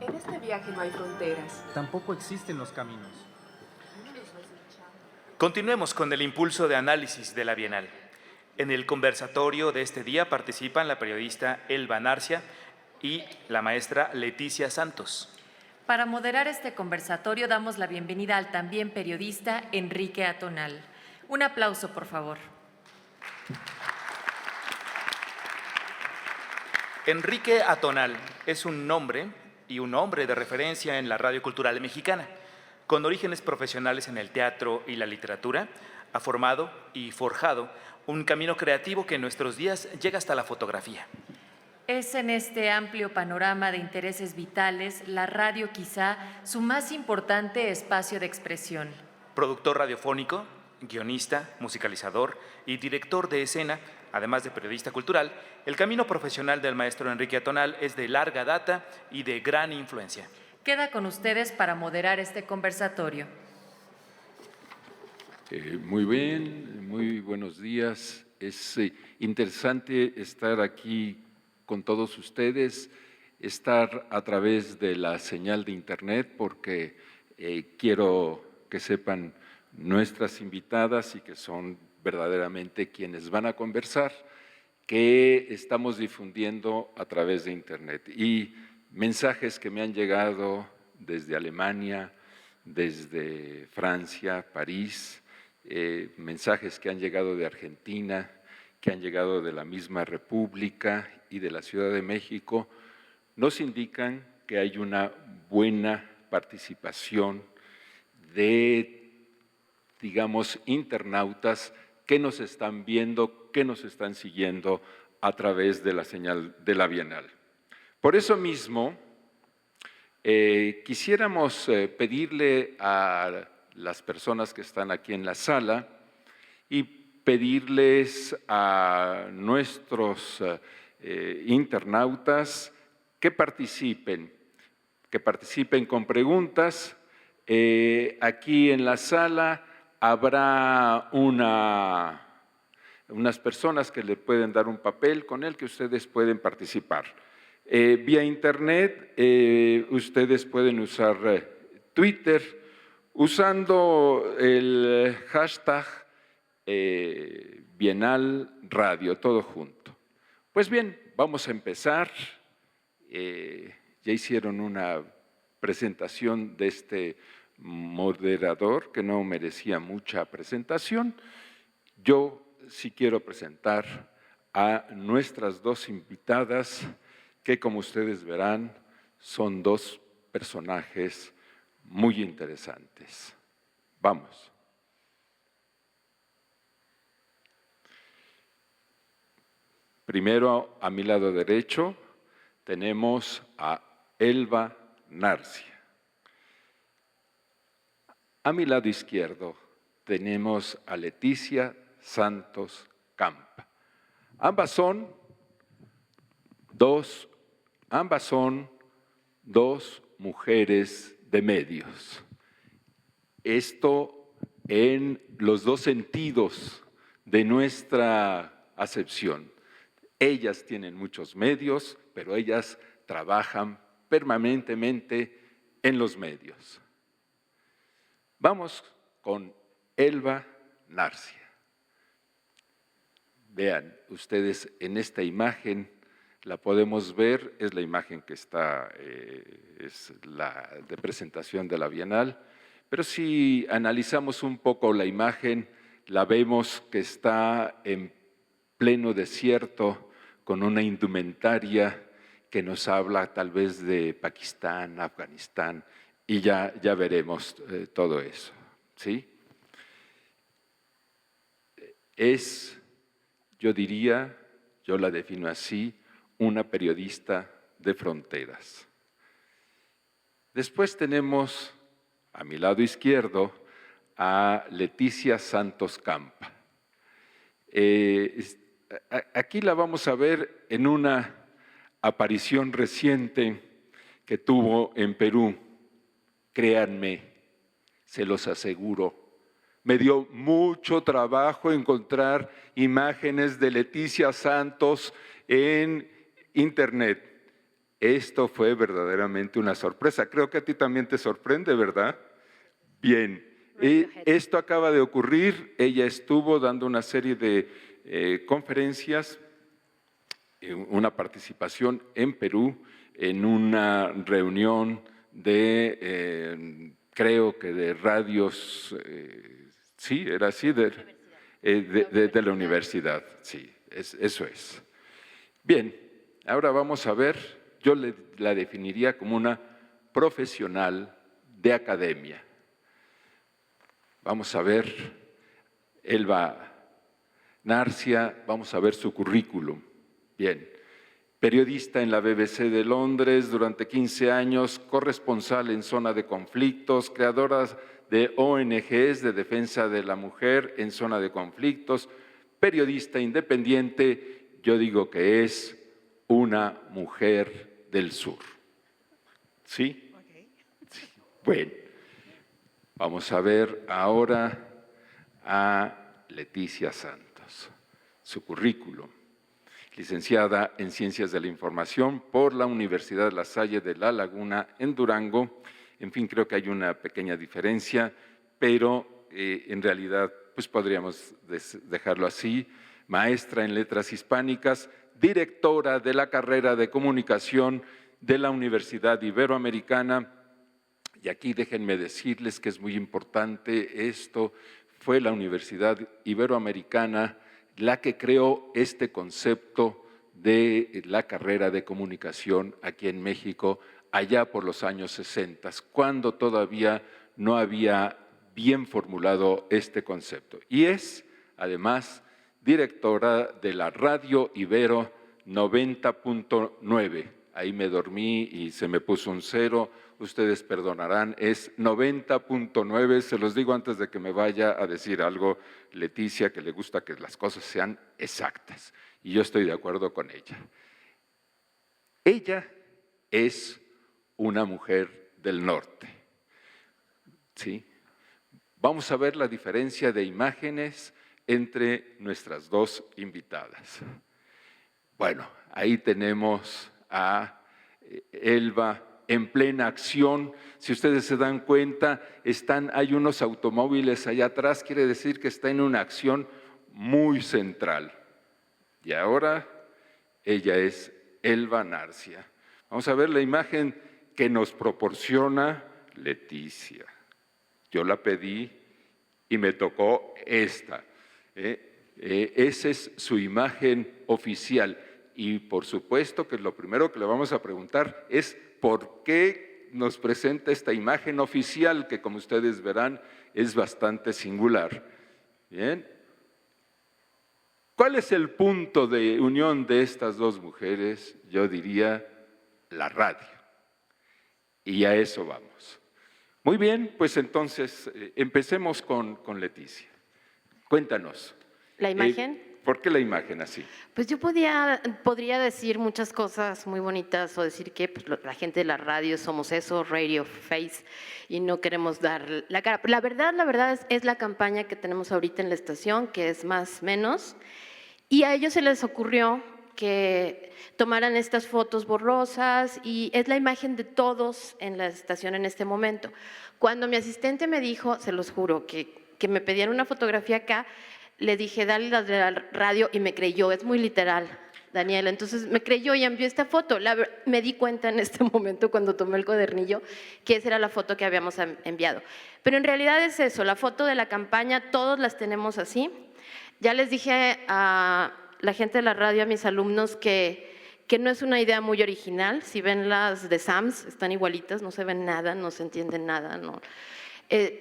En este viaje no hay fronteras. Tampoco existen los caminos. Continuemos con el impulso de análisis de la Bienal. En el conversatorio de este día participan la periodista Elba Narcia y la maestra Leticia Santos. Para moderar este conversatorio damos la bienvenida al también periodista Enrique Atonal. Un aplauso, por favor. Enrique Atonal es un nombre y un hombre de referencia en la radio cultural mexicana. Con orígenes profesionales en el teatro y la literatura, ha formado y forjado un camino creativo que en nuestros días llega hasta la fotografía. Es en este amplio panorama de intereses vitales la radio quizá su más importante espacio de expresión. Productor radiofónico, guionista, musicalizador y director de escena, además de periodista cultural, el camino profesional del maestro Enrique Atonal es de larga data y de gran influencia. Queda con ustedes para moderar este conversatorio. Muy bien, muy buenos días. Es interesante estar aquí con todos ustedes, estar a través de la señal de internet porque quiero que sepan nuestras invitadas y que son verdaderamente quienes van a conversar, que estamos difundiendo a través de internet. Y mensajes que me han llegado desde Alemania, desde Francia, París, mensajes que han llegado de Argentina, que han llegado de la misma República y de la Ciudad de México, nos indican que hay una buena participación de, digamos, internautas que nos están viendo, que nos están siguiendo a través de la señal de la Bienal. Por eso mismo, quisiéramos pedirle a las personas que están aquí en la sala y pedirles a nuestros internautas que participen con preguntas. Aquí en la sala habrá unas personas que le pueden dar un papel con el que ustedes pueden participar. Vía internet, ustedes pueden usar Twitter usando el hashtag Bienal Radio, todo junto. Pues bien, vamos a empezar. Ya hicieron una presentación de este moderador que no merecía mucha presentación. Yo sí quiero presentar a nuestras dos invitadas, que como ustedes verán, son dos personajes muy interesantes. Vamos. Primero, a mi lado derecho, tenemos a Elba Narcia. A mi lado izquierdo tenemos a Leticia Santos Campa. Ambas son dos mujeres de medios. Esto en los dos sentidos de nuestra acepción. Ellas tienen muchos medios, pero ellas trabajan permanentemente en los medios. Vamos con Elba Narcia. Vean ustedes en esta imagen, la podemos ver, es la imagen que está, es la de presentación de la Bienal, pero si analizamos un poco la imagen, la vemos que está en pleno desierto con una indumentaria que nos habla tal vez de Pakistán, Afganistán, y ya veremos todo eso, ¿sí? Es, yo diría, yo la defino así, una periodista de fronteras. Después tenemos a mi lado izquierdo a Leticia Santos Campa. Aquí la vamos a ver en una aparición reciente que tuvo en Perú. Créanme, se los aseguro, me dio mucho trabajo encontrar imágenes de Leticia Santos en internet. Esto fue verdaderamente una sorpresa. Creo que a ti también te sorprende, ¿verdad? Bien. Esto acaba de ocurrir. Ella estuvo dando una serie de conferencias, una participación en Perú, en una reunión de, creo que de radios, sí, era así, de la universidad, sí, eso es. Bien, ahora vamos a ver, yo la definiría como una profesional de academia. Vamos a ver Elba Narcia, vamos a ver su currículum. Bien, periodista en la BBC de Londres durante 15 años, corresponsal en zona de conflictos, creadora de ONGs de defensa de la mujer en zona de conflictos, periodista independiente, yo digo que es una mujer del sur. ¿Sí? Okay. Sí. Bueno, vamos a ver ahora a Leticia Santos, su currículum. Licenciada en Ciencias de la Información por la Universidad La Salle de La Laguna en Durango. En fin, creo que hay una pequeña diferencia, pero en realidad pues podríamos dejarlo así. Maestra en Letras Hispánicas, directora de la carrera de Comunicación de la Universidad Iberoamericana. Y aquí déjenme decirles que es muy importante esto, fue la Universidad Iberoamericana la que creó este concepto de la carrera de comunicación aquí en México allá por los años 60, cuando todavía no había bien formulado este concepto. Y es, además, directora de la Radio Ibero 90.9. Ahí me dormí y se me puso un 0, ustedes perdonarán, es 90.9, se los digo antes de que me vaya a decir algo Leticia, que le gusta que las cosas sean exactas, y yo estoy de acuerdo con ella. Ella es una mujer del norte, ¿sí? Vamos a ver la diferencia de imágenes entre nuestras dos invitadas. Bueno, ahí tenemos a Elba en plena acción. Si ustedes se dan cuenta, hay unos automóviles allá atrás, quiere decir que está en una acción muy central. Y ahora ella es Elba Narcia. Vamos a ver la imagen que nos proporciona Leticia. Yo la pedí y me tocó esta. Esa es su imagen oficial. Y por supuesto que lo primero que le vamos a preguntar es ¿por qué nos presenta esta imagen oficial que, como ustedes verán, es bastante singular? Bien. ¿Cuál es el punto de unión de estas dos mujeres? Yo diría la radio. Y a eso vamos. Muy bien, pues entonces empecemos con Leticia. Cuéntanos. ¿La imagen? ¿Por qué la imagen así? Pues yo podría decir muchas cosas muy bonitas o decir que pues, la gente de la radio somos eso, radio face, y no queremos dar la cara. La verdad es la campaña que tenemos ahorita en la estación, que es más menos, y a ellos se les ocurrió que tomaran estas fotos borrosas y es la imagen de todos en la estación en este momento. Cuando mi asistente me dijo, se los juro, que me pedían una fotografía acá, le dije, dale las de la radio y me creyó, es muy literal, Daniela. Entonces me creyó y envió esta foto. Me di cuenta en este momento cuando tomé el cuadernillo que esa era la foto que habíamos enviado. Pero en realidad es eso, la foto de la campaña, todos las tenemos así. Ya les dije a la gente de la radio, a mis alumnos, que no es una idea muy original. Si ven las de Sams, están igualitas, no se ven nada, no se entiende nada. No.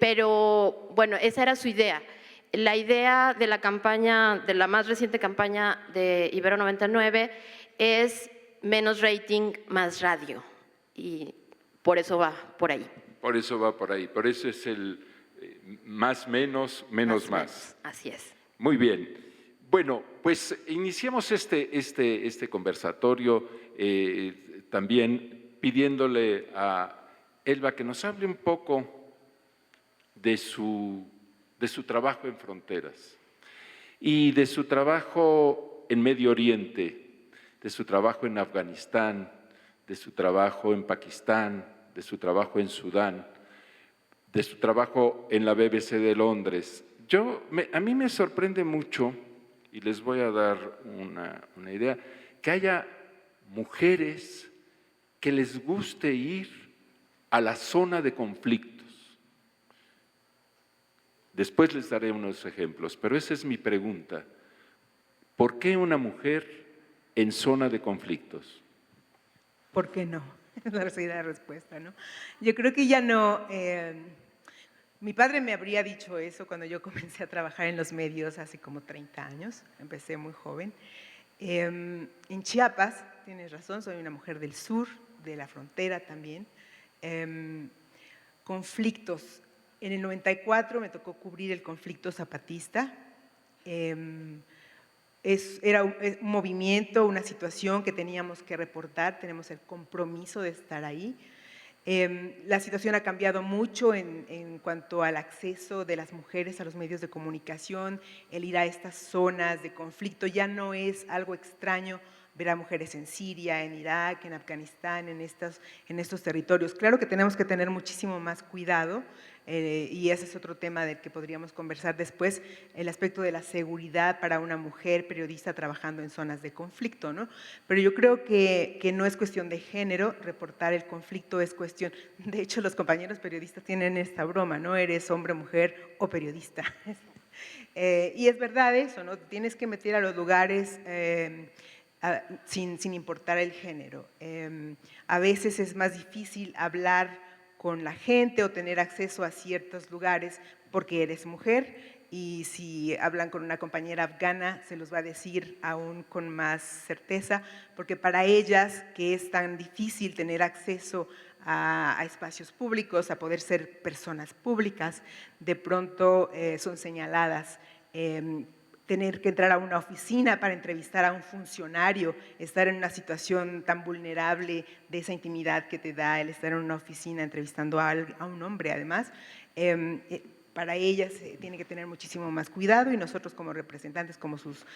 Pero bueno, esa era su idea. La idea de la campaña, de la más reciente campaña de Ibero 99 es menos rating, más radio. Y por eso va por ahí. Por eso va por ahí. Por eso es el más menos, menos más. Así es. Muy bien. Bueno, pues iniciamos este conversatorio también pidiéndole a Elba que nos hable un poco de su trabajo en fronteras y de su trabajo en Medio Oriente, de su trabajo en Afganistán, de su trabajo en Pakistán, de su trabajo en Sudán, de su trabajo en la BBC de Londres. A mí me sorprende mucho, y les voy a dar una idea, que haya mujeres que les guste ir a la zona de conflictos. Después les daré unos ejemplos, pero esa es mi pregunta. ¿Por qué una mujer en zona de conflictos? ¿Por qué no? Es la respuesta, ¿no? Yo creo que ya no. Mi padre me habría dicho eso cuando yo comencé a trabajar en los medios hace como 30 años. Empecé muy joven. En Chiapas, tienes razón, soy una mujer del sur, de la frontera también. Conflictos. En el 94 me tocó cubrir el conflicto zapatista. Era un movimiento, una situación que teníamos que reportar, tenemos el compromiso de estar ahí. La situación ha cambiado mucho en cuanto al acceso de las mujeres a los medios de comunicación, el ir a estas zonas de conflicto ya no es algo extraño ver a mujeres en Siria, en Irak, en Afganistán, en estos territorios. Claro que tenemos que tener muchísimo más cuidado y ese es otro tema del que podríamos conversar después, el aspecto de la seguridad para una mujer periodista trabajando en zonas de conflicto, ¿no? Pero yo creo que no es cuestión de género, reportar el conflicto es cuestión, de hecho los compañeros periodistas tienen esta broma, ¿no? Eres hombre, mujer o periodista. Y es verdad eso, ¿no? Tienes que meter a los lugares sin importar el género. A veces es más difícil hablar con la gente o tener acceso a ciertos lugares porque eres mujer y si hablan con una compañera afgana se los va a decir aún con más certeza porque para ellas que es tan difícil tener acceso a espacios públicos, a poder ser personas públicas, de pronto son señaladas. Tener que entrar a una oficina para entrevistar a un funcionario, estar en una situación tan vulnerable de esa intimidad que te da el estar en una oficina entrevistando a un hombre además, para ellas tiene que tener muchísimo más cuidado y nosotros como representantes, como sus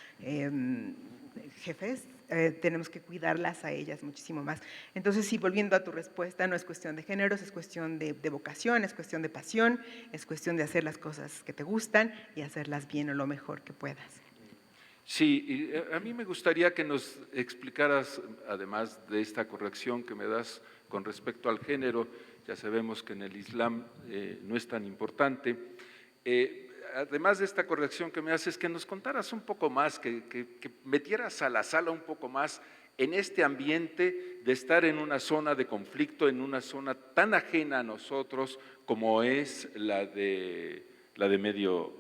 jefes, tenemos que cuidarlas a ellas muchísimo más. Entonces, sí, volviendo a tu respuesta, no es cuestión de géneros, es cuestión de vocación, es cuestión de pasión, es cuestión de hacer las cosas que te gustan y hacerlas bien o lo mejor que puedas. Sí, y a mí me gustaría que nos explicaras, además de esta corrección que me das con respecto al género, ya sabemos que en el Islam no es tan importante, además de esta corrección que me haces, que nos contaras un poco más, que metieras a la sala un poco más en este ambiente de estar en una zona de conflicto, en una zona tan ajena a nosotros como es la de Medio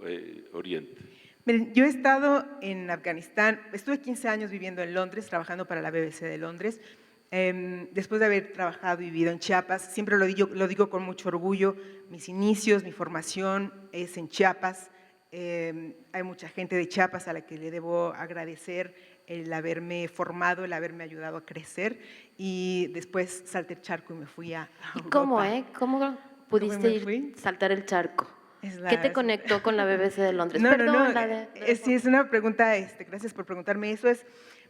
Oriente. Miren, yo he estado en Afganistán, estuve 15 años viviendo en Londres, trabajando para la BBC de Londres. Después de haber trabajado y vivido en Chiapas, siempre lo digo con mucho orgullo, mis inicios, mi formación es en Chiapas. Hay mucha gente de Chiapas a la que le debo agradecer el haberme formado, el haberme ayudado a crecer y después salté el charco y me fui a Europa. ¿Cómo pudiste saltar el charco? ¿Qué te conectó con la BBC de Londres? Sí, es una pregunta, gracias por preguntarme eso.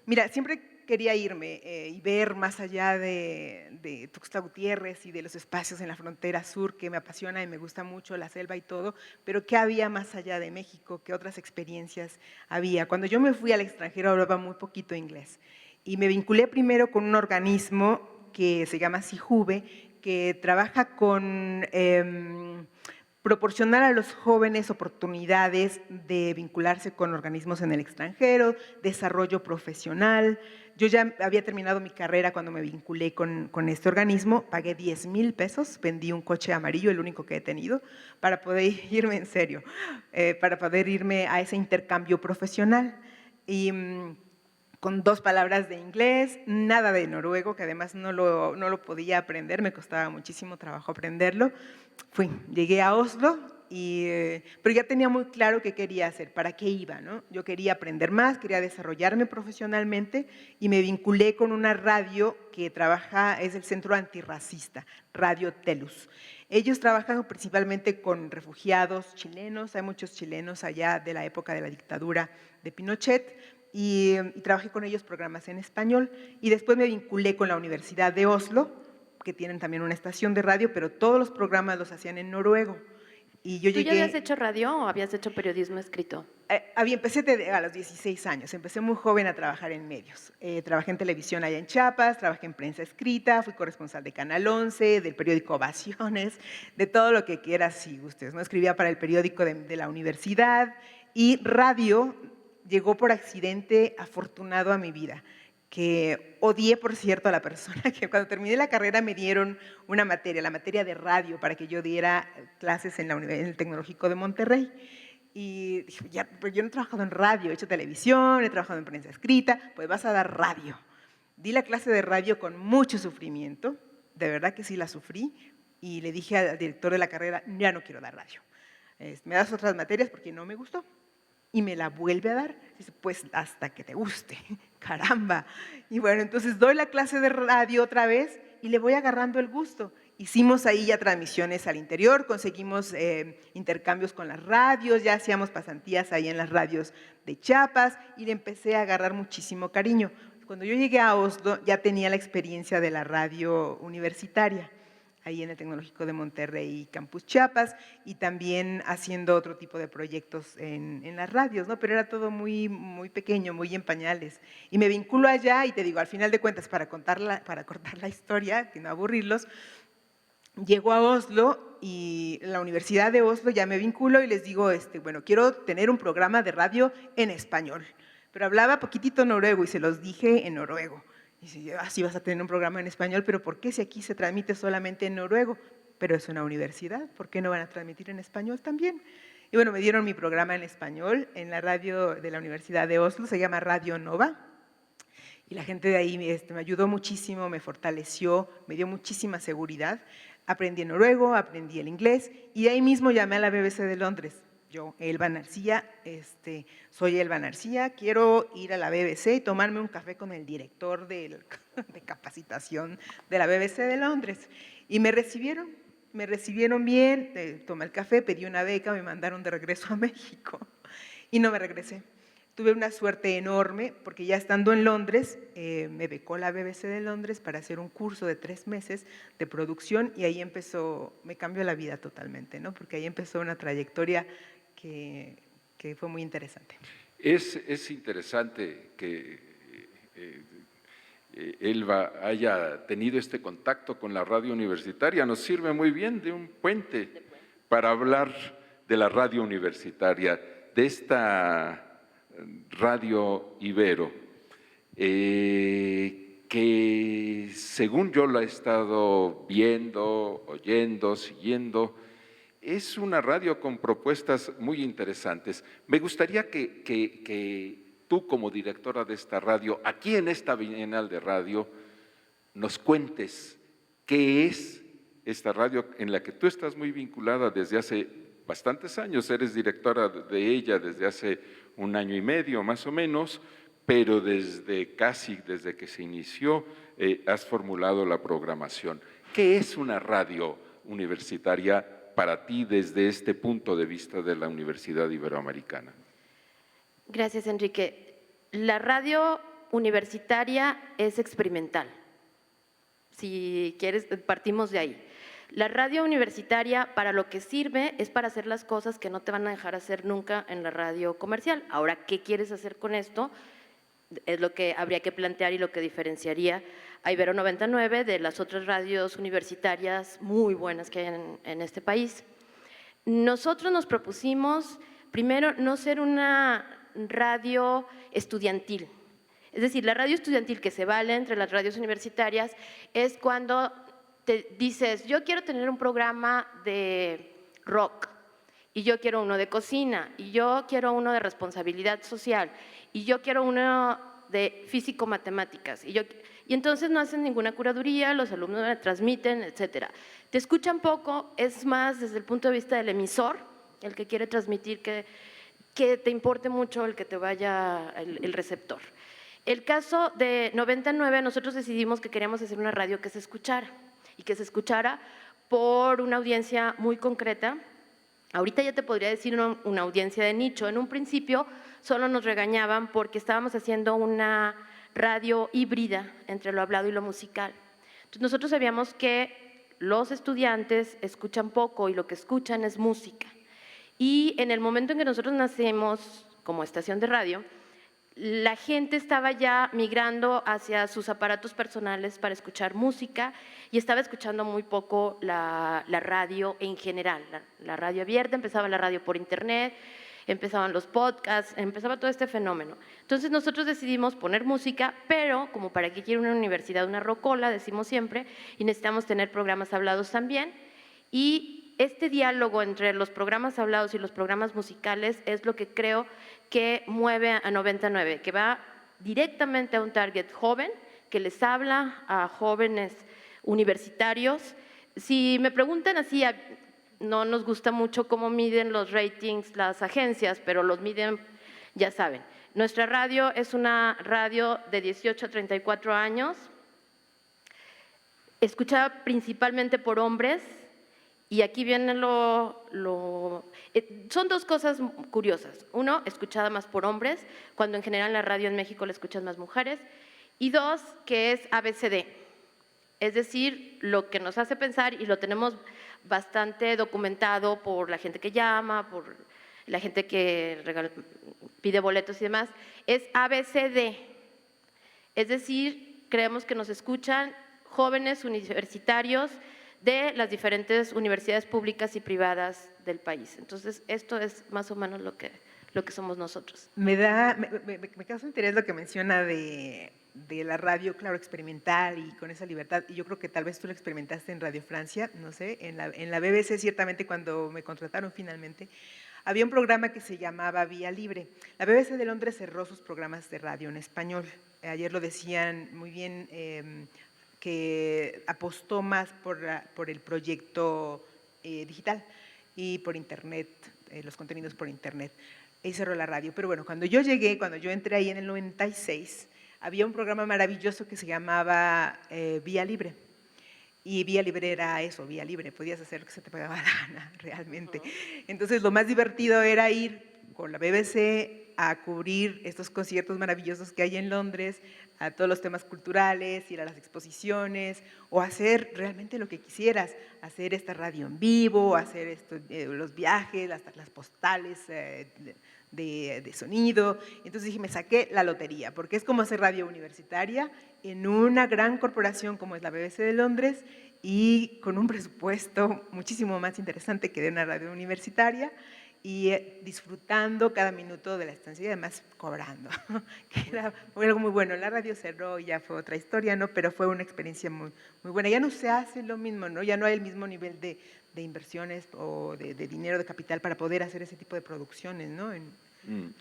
Mira, siempre quería irme y ver más allá de Tuxtla Gutiérrez y de los espacios en la frontera sur que me apasiona y me gusta mucho, la selva y todo, pero ¿qué había más allá de México? ¿Qué otras experiencias había? Cuando yo me fui al extranjero hablaba muy poquito inglés y me vinculé primero con un organismo que se llama CIJUVE, que trabaja con proporcionar a los jóvenes oportunidades de vincularse con organismos en el extranjero, desarrollo profesional. Yo ya había terminado mi carrera cuando me vinculé con este organismo, pagué 10,000 pesos, vendí un coche amarillo, el único que he tenido, para poder irme en serio, para poder irme a ese intercambio profesional. Y con 2 palabras de inglés, nada de noruego, que además no lo podía aprender, me costaba muchísimo trabajo aprenderlo. Llegué a Oslo, pero ya tenía muy claro qué quería hacer, para qué iba, ¿no? Yo quería aprender más, quería desarrollarme profesionalmente y me vinculé con una radio que es el Centro Antirracista, Radio Telus. Ellos trabajan principalmente con refugiados chilenos, hay muchos chilenos allá de la época de la dictadura de Pinochet, y trabajé con ellos programas en español. Y después me vinculé con la Universidad de Oslo, que tienen también una estación de radio, pero todos los programas los hacían en noruego. Y yo ¿Tú ya habías hecho radio o habías hecho periodismo escrito? Empecé a los 16 años, empecé muy joven a trabajar en medios. Trabajé en televisión allá en Chiapas, trabajé en prensa escrita, fui corresponsal de Canal 11, del periódico Ovaciones, de todo lo que quieras si gustes, ¿no? Escribía para el periódico de la universidad, y radio llegó por accidente afortunado a mi vida, que odié, por cierto, a la persona que cuando terminé la carrera me dieron una materia, la materia de radio, para que yo diera clases en el Tecnológico de Monterrey. Y dije, ya, pero yo no he trabajado en radio, he hecho televisión, he trabajado en prensa escrita, pues vas a dar radio. Di la clase de radio con mucho sufrimiento, de verdad que sí la sufrí, y le dije al director de la carrera, ya no quiero dar radio. Me das otras materias porque no me gustó. Y me la vuelve a dar. Dice, pues hasta que te guste, caramba. Y bueno, entonces doy la clase de radio otra vez y le voy agarrando el gusto. Hicimos ahí ya transmisiones al interior, conseguimos intercambios con las radios, ya hacíamos pasantías ahí en las radios de Chiapas y le empecé a agarrar muchísimo cariño. Cuando yo llegué a Oslo ya tenía la experiencia de la radio universitaria, ahí en el Tecnológico de Monterrey, Campus Chiapas, y también haciendo otro tipo de proyectos en las radios, ¿no? Pero era todo muy, muy pequeño, muy en pañales. Y me vinculo allá y te digo, al final de cuentas, para cortar la historia, que no aburrirlos, llego a Oslo y la Universidad de Oslo ya me vinculo y les digo, bueno, quiero tener un programa de radio en español. Pero hablaba poquitito noruego y se los dije en noruego. Y dice, sí vas a tener un programa en español, pero ¿por qué si aquí se transmite solamente en noruego? Pero es una universidad, ¿por qué no van a transmitir en español también? Y bueno, me dieron mi programa en español en la radio de la Universidad de Oslo, se llama Radio Nova. Y la gente de ahí me ayudó muchísimo, me fortaleció, me dio muchísima seguridad. Aprendí en noruego, aprendí el inglés y de ahí mismo llamé a la BBC de Londres. Yo, Elba Narcía, soy Elba Narcía, quiero ir a la BBC y tomarme un café con el director de capacitación de la BBC de Londres. Y me recibieron bien, tomé el café, pedí una beca, me mandaron de regreso a México y no me regresé. Tuve una suerte enorme porque ya estando en Londres, me becó la BBC de Londres para hacer un curso de 3 meses de producción y ahí me cambió la vida totalmente, ¿no? Porque ahí empezó una trayectoria que fue muy interesante. Es interesante que Elba haya tenido este contacto con la radio universitaria, nos sirve muy bien de un puente para hablar de la radio universitaria, de esta Radio Ibero, que según yo la he estado viendo, oyendo, siguiendo, es una radio con propuestas muy interesantes. Me gustaría que tú, como directora de esta radio, aquí en esta Bienal de Radio, nos cuentes qué es esta radio en la que tú estás muy vinculada desde hace bastantes años, eres directora de ella desde hace 1 año y medio más o menos, pero desde que se inició has formulado la programación. ¿Qué es una radio universitaria para ti desde este punto de vista de la Universidad Iberoamericana? Gracias, Enrique. La radio universitaria es experimental. Si quieres, partimos de ahí. La radio universitaria para lo que sirve es para hacer las cosas que no te van a dejar hacer nunca en la radio comercial. Ahora, ¿qué quieres hacer con esto? Es lo que habría que plantear y lo que diferenciaría a Ibero 99 de las otras radios universitarias muy buenas que hay en este país. Nosotros nos propusimos, primero, no ser una radio estudiantil. Es decir, la radio estudiantil que se vale entre las radios universitarias es cuando te dices, yo quiero tener un programa de rock, y yo quiero uno de cocina, y yo quiero uno de responsabilidad social, y yo quiero uno de físico-matemáticas, y entonces no hacen ninguna curaduría, los alumnos la transmiten, etcétera. Te escuchan poco, es más desde el punto de vista del emisor, el que quiere transmitir que te importe mucho el que te vaya el receptor. El caso de 99, nosotros decidimos que queríamos hacer una radio que se escuchara, y que se escuchara por una audiencia muy concreta, Ahorita ya te podría decir una audiencia de nicho. En un principio solo nos regañaban porque estábamos haciendo una radio híbrida entre lo hablado y lo musical. Entonces nosotros sabíamos que los estudiantes escuchan poco y lo que escuchan es música. Y en el momento en que nosotros nacimos como estación de radio, la gente estaba ya migrando hacia sus aparatos personales para escuchar música y estaba escuchando muy poco la radio en general, la radio abierta, empezaba la radio por internet, empezaban los podcasts, empezaba todo este fenómeno. Entonces nosotros decidimos poner música, pero como para qué quiere una universidad una rocola, decimos siempre, y necesitamos tener programas hablados también, y este diálogo entre los programas hablados y los programas musicales es lo que creo que mueve a 99, que va directamente a un target joven, que les habla a jóvenes universitarios. Si me preguntan así, no nos gusta mucho cómo miden los ratings las agencias, pero los miden, ya saben. Nuestra radio es una radio de 18 a 34 años, escuchada principalmente por hombres. Y aquí viene son dos cosas curiosas. Uno, escuchada más por hombres, cuando en general la radio en México la escuchan más mujeres. Y dos, que es ABCD. Es decir, lo que nos hace pensar, y lo tenemos bastante documentado por la gente que llama, por la gente que pide boletos y demás, es ABCD. Es decir, creemos que nos escuchan jóvenes universitarios de las diferentes universidades públicas y privadas del país. Entonces, esto es más o menos lo que somos nosotros. Me causa interés lo que menciona de la radio, claro, experimental y con esa libertad, y yo creo que tal vez tú lo experimentaste en Radio Francia, no sé, en la BBC ciertamente cuando me contrataron finalmente, había un programa que se llamaba Vía Libre. La BBC de Londres cerró sus programas de radio en español. Ayer lo decían muy bien, que apostó más por el proyecto digital y por internet, los contenidos por internet. Y cerró la radio. Pero bueno, cuando yo entré ahí en el 96, había un programa maravilloso que se llamaba Vía Libre. Y Vía Libre era eso, Vía Libre, podías hacer lo que se te pagaba la gana, realmente. Entonces, lo más divertido era ir con la BBC a cubrir estos conciertos maravillosos que hay en Londres, a todos los temas culturales, ir a las exposiciones, o hacer realmente lo que quisieras, hacer esta radio en vivo, hacer los viajes, las postales de sonido. Entonces dije, me saqué la lotería, porque es como hacer radio universitaria en una gran corporación como es la BBC de Londres y con un presupuesto muchísimo más interesante que de una radio universitaria, y disfrutando cada minuto de la estancia y además cobrando, que era algo muy bueno. La radio cerró, ya fue otra historia, ¿no? Pero fue una experiencia muy, muy buena. Ya no se hace lo mismo, ¿no? Ya no hay el mismo nivel de inversiones o de dinero, de capital para poder hacer ese tipo de producciones, ¿no? En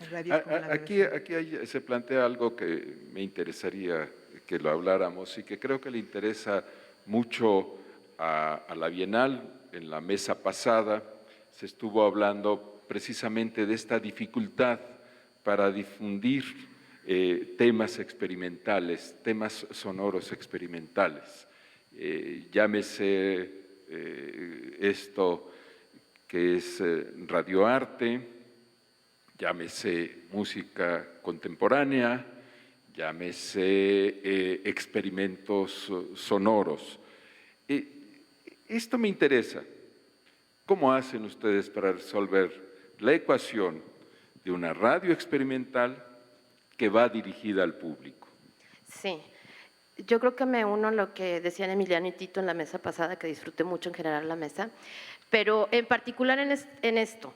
radios como la BBC. Aquí se plantea algo que me interesaría que lo habláramos y que creo que le interesa mucho a la Bienal. En la mesa pasada se estuvo hablando precisamente de esta dificultad para difundir temas experimentales, temas sonoros experimentales. Llámese esto que es radioarte, llámese música contemporánea, llámese experimentos sonoros. Esto me interesa. ¿Cómo hacen ustedes para resolver la ecuación de una radio experimental que va dirigida al público? Sí, yo creo que me uno a lo que decían Emiliano y Tito en la mesa pasada, que disfruté mucho en general la mesa, pero en particular en esto.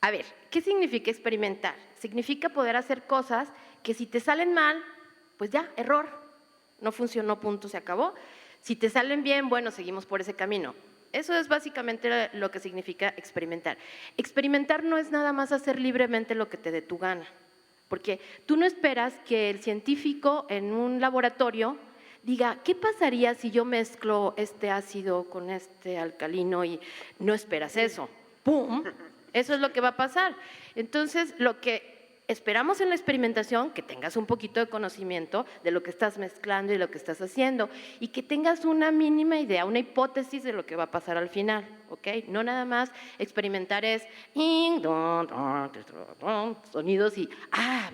A ver, ¿qué significa experimentar? Significa poder hacer cosas que si te salen mal, pues ya, error, no funcionó, punto, se acabó. Si te salen bien, bueno, seguimos por ese camino. Eso es básicamente lo que significa experimentar. Experimentar no es nada más hacer libremente lo que te dé tu gana, porque tú no esperas que el científico en un laboratorio diga, ¿qué pasaría si yo mezclo este ácido con este alcalino? Y no esperas eso. ¡Pum! Eso es lo que va a pasar. Entonces, lo que esperamos en la experimentación que tengas un poquito de conocimiento de lo que estás mezclando y lo que estás haciendo y que tengas una mínima idea, una hipótesis de lo que va a pasar al final, ¿ok? No nada más experimentar es sonidos y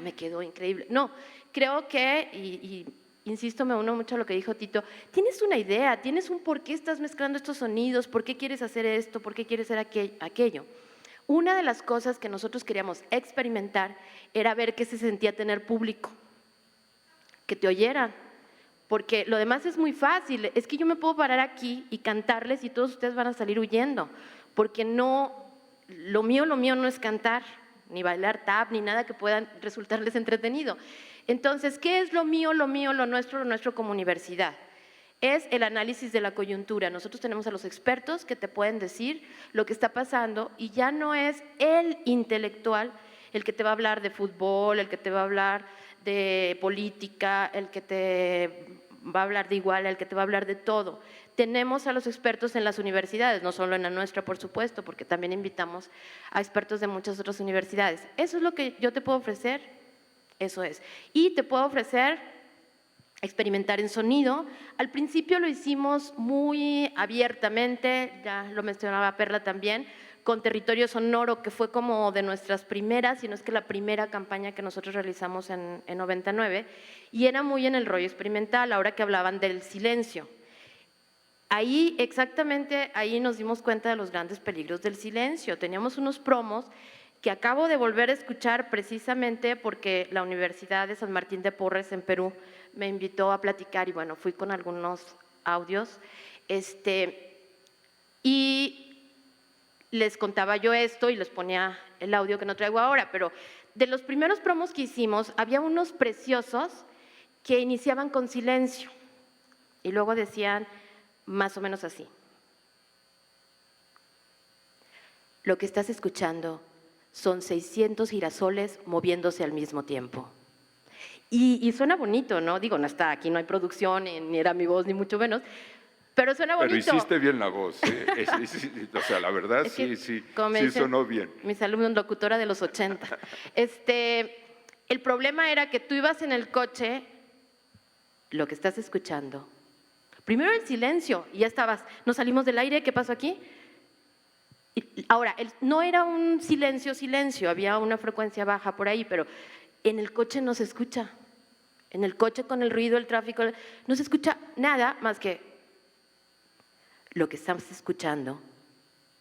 me quedó increíble. No, creo que, y insisto, me uno mucho a lo que dijo Tito, tienes una idea, tienes un por qué estás mezclando estos sonidos, por qué quieres hacer esto, por qué quieres hacer aquello. Una de las cosas que nosotros queríamos experimentar era ver qué se sentía tener público, que te oyeran, porque lo demás es muy fácil, es que yo me puedo parar aquí y cantarles y todos ustedes van a salir huyendo, porque lo mío no es cantar, ni bailar tap, ni nada que pueda resultarles entretenido. Entonces, ¿qué es lo mío, lo nuestro como universidad? Es el análisis de la coyuntura. Nosotros tenemos a los expertos que te pueden decir lo que está pasando y ya no es el intelectual el que te va a hablar de fútbol, el que te va a hablar de política, el que te va a hablar de igual, el que te va a hablar de todo. Tenemos a los expertos en las universidades, no solo en la nuestra, por supuesto, porque también invitamos a expertos de muchas otras universidades. Eso es lo que yo te puedo ofrecer, eso es. Y te puedo ofrecer experimentar en sonido. Al principio lo hicimos muy abiertamente, ya lo mencionaba Perla también, con Territorio Sonoro, que fue como de nuestras primeras, si no es que la primera campaña que nosotros realizamos en 99, y era muy en el rollo experimental, ahora que hablaban del silencio. Ahí, exactamente, ahí nos dimos cuenta de los grandes peligros del silencio. Teníamos unos promos que acabo de volver a escuchar precisamente porque la Universidad de San Martín de Porres en Perú me invitó a platicar y bueno, fui con algunos audios y les contaba yo esto y les ponía el audio que no traigo ahora, pero de los primeros promos que hicimos había unos preciosos que iniciaban con silencio y luego decían más o menos así: lo que estás escuchando son 600 girasoles moviéndose al mismo tiempo. Y suena bonito, ¿no? Digo, no está, aquí no hay producción, ni era mi voz, ni mucho menos, pero suena bonito. Pero hiciste bien la voz, ¿eh? O sea, la verdad sí sonó bien. Mis alumnos, locutora de los 80. El problema era que tú ibas en el coche, lo que estás escuchando, primero el silencio, y ya estabas, nos salimos del aire, ¿qué pasó aquí? Ahora, no era un silencio, había una frecuencia baja por ahí, pero en el coche no se escucha. En el coche con el ruido, el tráfico, no se escucha nada más que lo que estamos escuchando.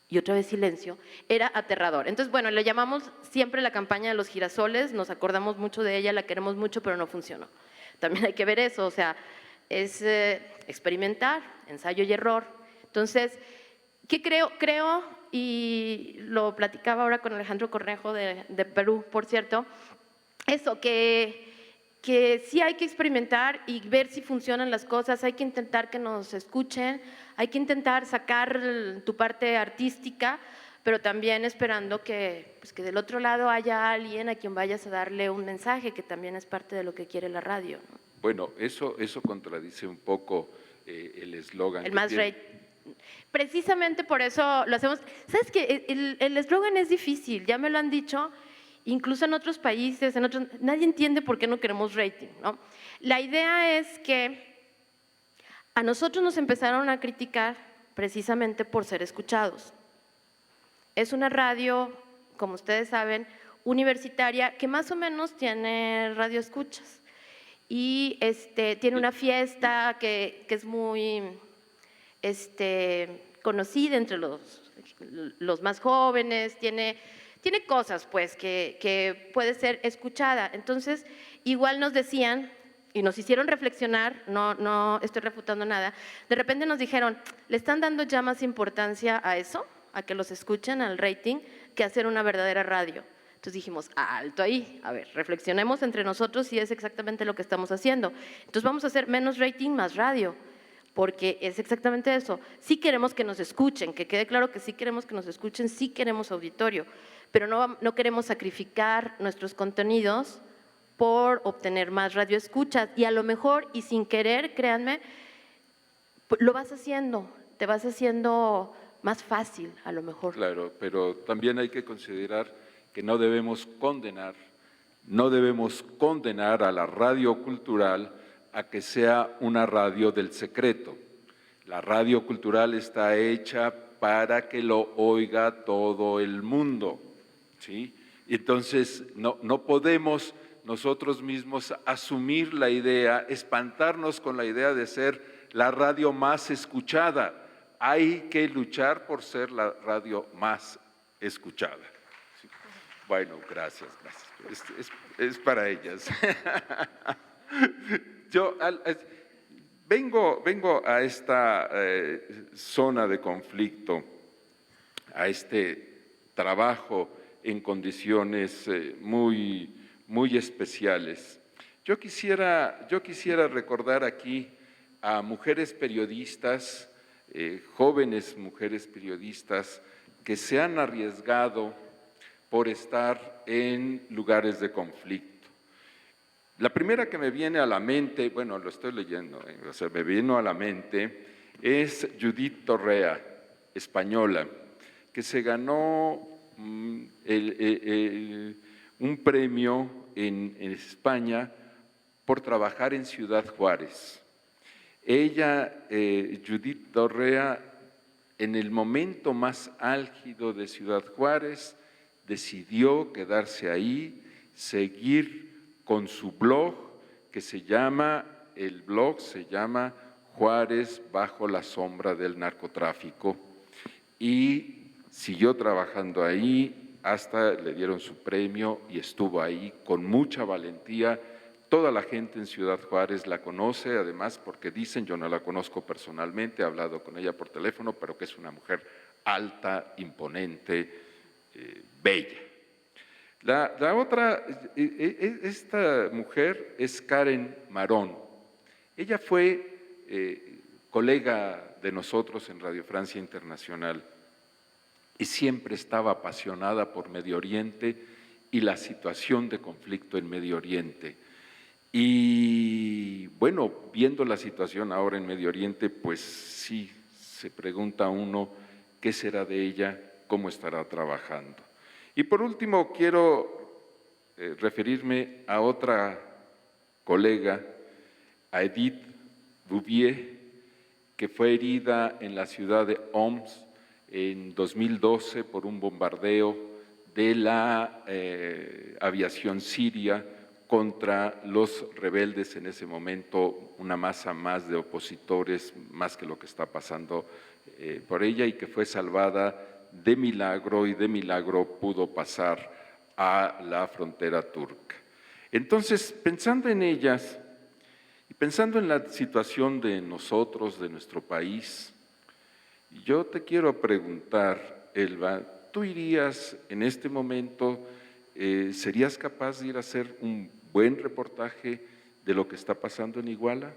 Y otra vez silencio, era aterrador. Entonces, bueno, le llamamos siempre la campaña de los girasoles, nos acordamos mucho de ella, la queremos mucho, pero no funcionó. También hay que ver eso, o sea, es experimentar, ensayo y error. Entonces, ¿qué creo? Y lo platicaba ahora con Alejandro Cornejo de Perú, por cierto, eso, que sí hay que experimentar y ver si funcionan las cosas, hay que intentar que nos escuchen, hay que intentar sacar tu parte artística, pero también esperando que del otro lado haya alguien a quien vayas a darle un mensaje, que también es parte de lo que quiere la radio, ¿no? Bueno, eso contradice un poco el eslogan. El más rate. Precisamente por eso lo hacemos. ¿Sabes qué? El eslogan es difícil, ya me lo han dicho, incluso en otros países, nadie entiende por qué no queremos rating, ¿no? La idea es que a nosotros nos empezaron a criticar precisamente por ser escuchados. Es una radio, como ustedes saben, universitaria, que más o menos tiene radioescuchas. Y tiene una fiesta que es muy conocida entre los más jóvenes, tiene cosas pues que puede ser escuchada. Entonces, igual nos decían y nos hicieron reflexionar, no estoy refutando nada, de repente nos dijeron, ¿le están dando ya más importancia a eso, a que los escuchen, al rating, que a hacer una verdadera radio? Entonces dijimos, alto ahí, a ver, reflexionemos entre nosotros si es exactamente lo que estamos haciendo. Entonces vamos a hacer menos rating, más radio, porque es exactamente eso. Sí queremos que nos escuchen, que quede claro que sí queremos que nos escuchen, sí queremos auditorio, pero no queremos sacrificar nuestros contenidos por obtener más radioescuchas. Y a lo mejor, y sin querer, créanme, lo vas haciendo, te vas haciendo más fácil a lo mejor. Claro, pero también hay que considerar que no debemos condenar No debemos condenar a la radio cultural a que sea una radio del secreto. La radio cultural está hecha para que lo oiga todo el mundo, ¿sí? Entonces, no podemos nosotros mismos asumir la idea, espantarnos con la idea de ser la radio más escuchada. Hay que luchar por ser la radio más escuchada. Sí. Bueno, gracias. Es para ellas. Yo vengo a esta zona de conflicto, a este trabajo en condiciones muy especiales. Yo quisiera recordar aquí a mujeres periodistas, jóvenes mujeres periodistas que se han arriesgado por estar en lugares de conflicto. La primera que me viene a la mente, bueno, lo estoy leyendo, me vino a la mente, es Judith Torrea, española, que se ganó un premio en España por trabajar en Ciudad Juárez. Ella, Judith Torrea, en el momento más álgido de Ciudad Juárez, decidió quedarse ahí, seguir con su blog, el blog se llama Juárez bajo la sombra del narcotráfico, y siguió trabajando ahí hasta le dieron su premio y estuvo ahí con mucha valentía. Toda la gente en Ciudad Juárez la conoce, además porque dicen, yo no la conozco personalmente, he hablado con ella por teléfono, pero que es una mujer alta, imponente, bella. La otra, esta mujer es Karen Marón. Ella fue colega de nosotros en Radio Francia Internacional y siempre estaba apasionada por Medio Oriente y la situación de conflicto en Medio Oriente. Y bueno, viendo la situación ahora en Medio Oriente, pues sí, se pregunta uno qué será de ella, cómo estará trabajando. Y por último, quiero referirme a otra colega, a Edith Bouvier, que fue herida en la ciudad de Homs en 2012 por un bombardeo de la aviación siria contra los rebeldes en ese momento, una masa más de opositores, más que lo que está pasando por ella, y que fue salvada de milagro, y de milagro pudo pasar a la frontera turca. Entonces, pensando en ellas y pensando en la situación de nosotros, de nuestro país, yo te quiero preguntar, Elba, ¿tú irías en este momento, serías capaz de ir a hacer un buen reportaje de lo que está pasando en Iguala?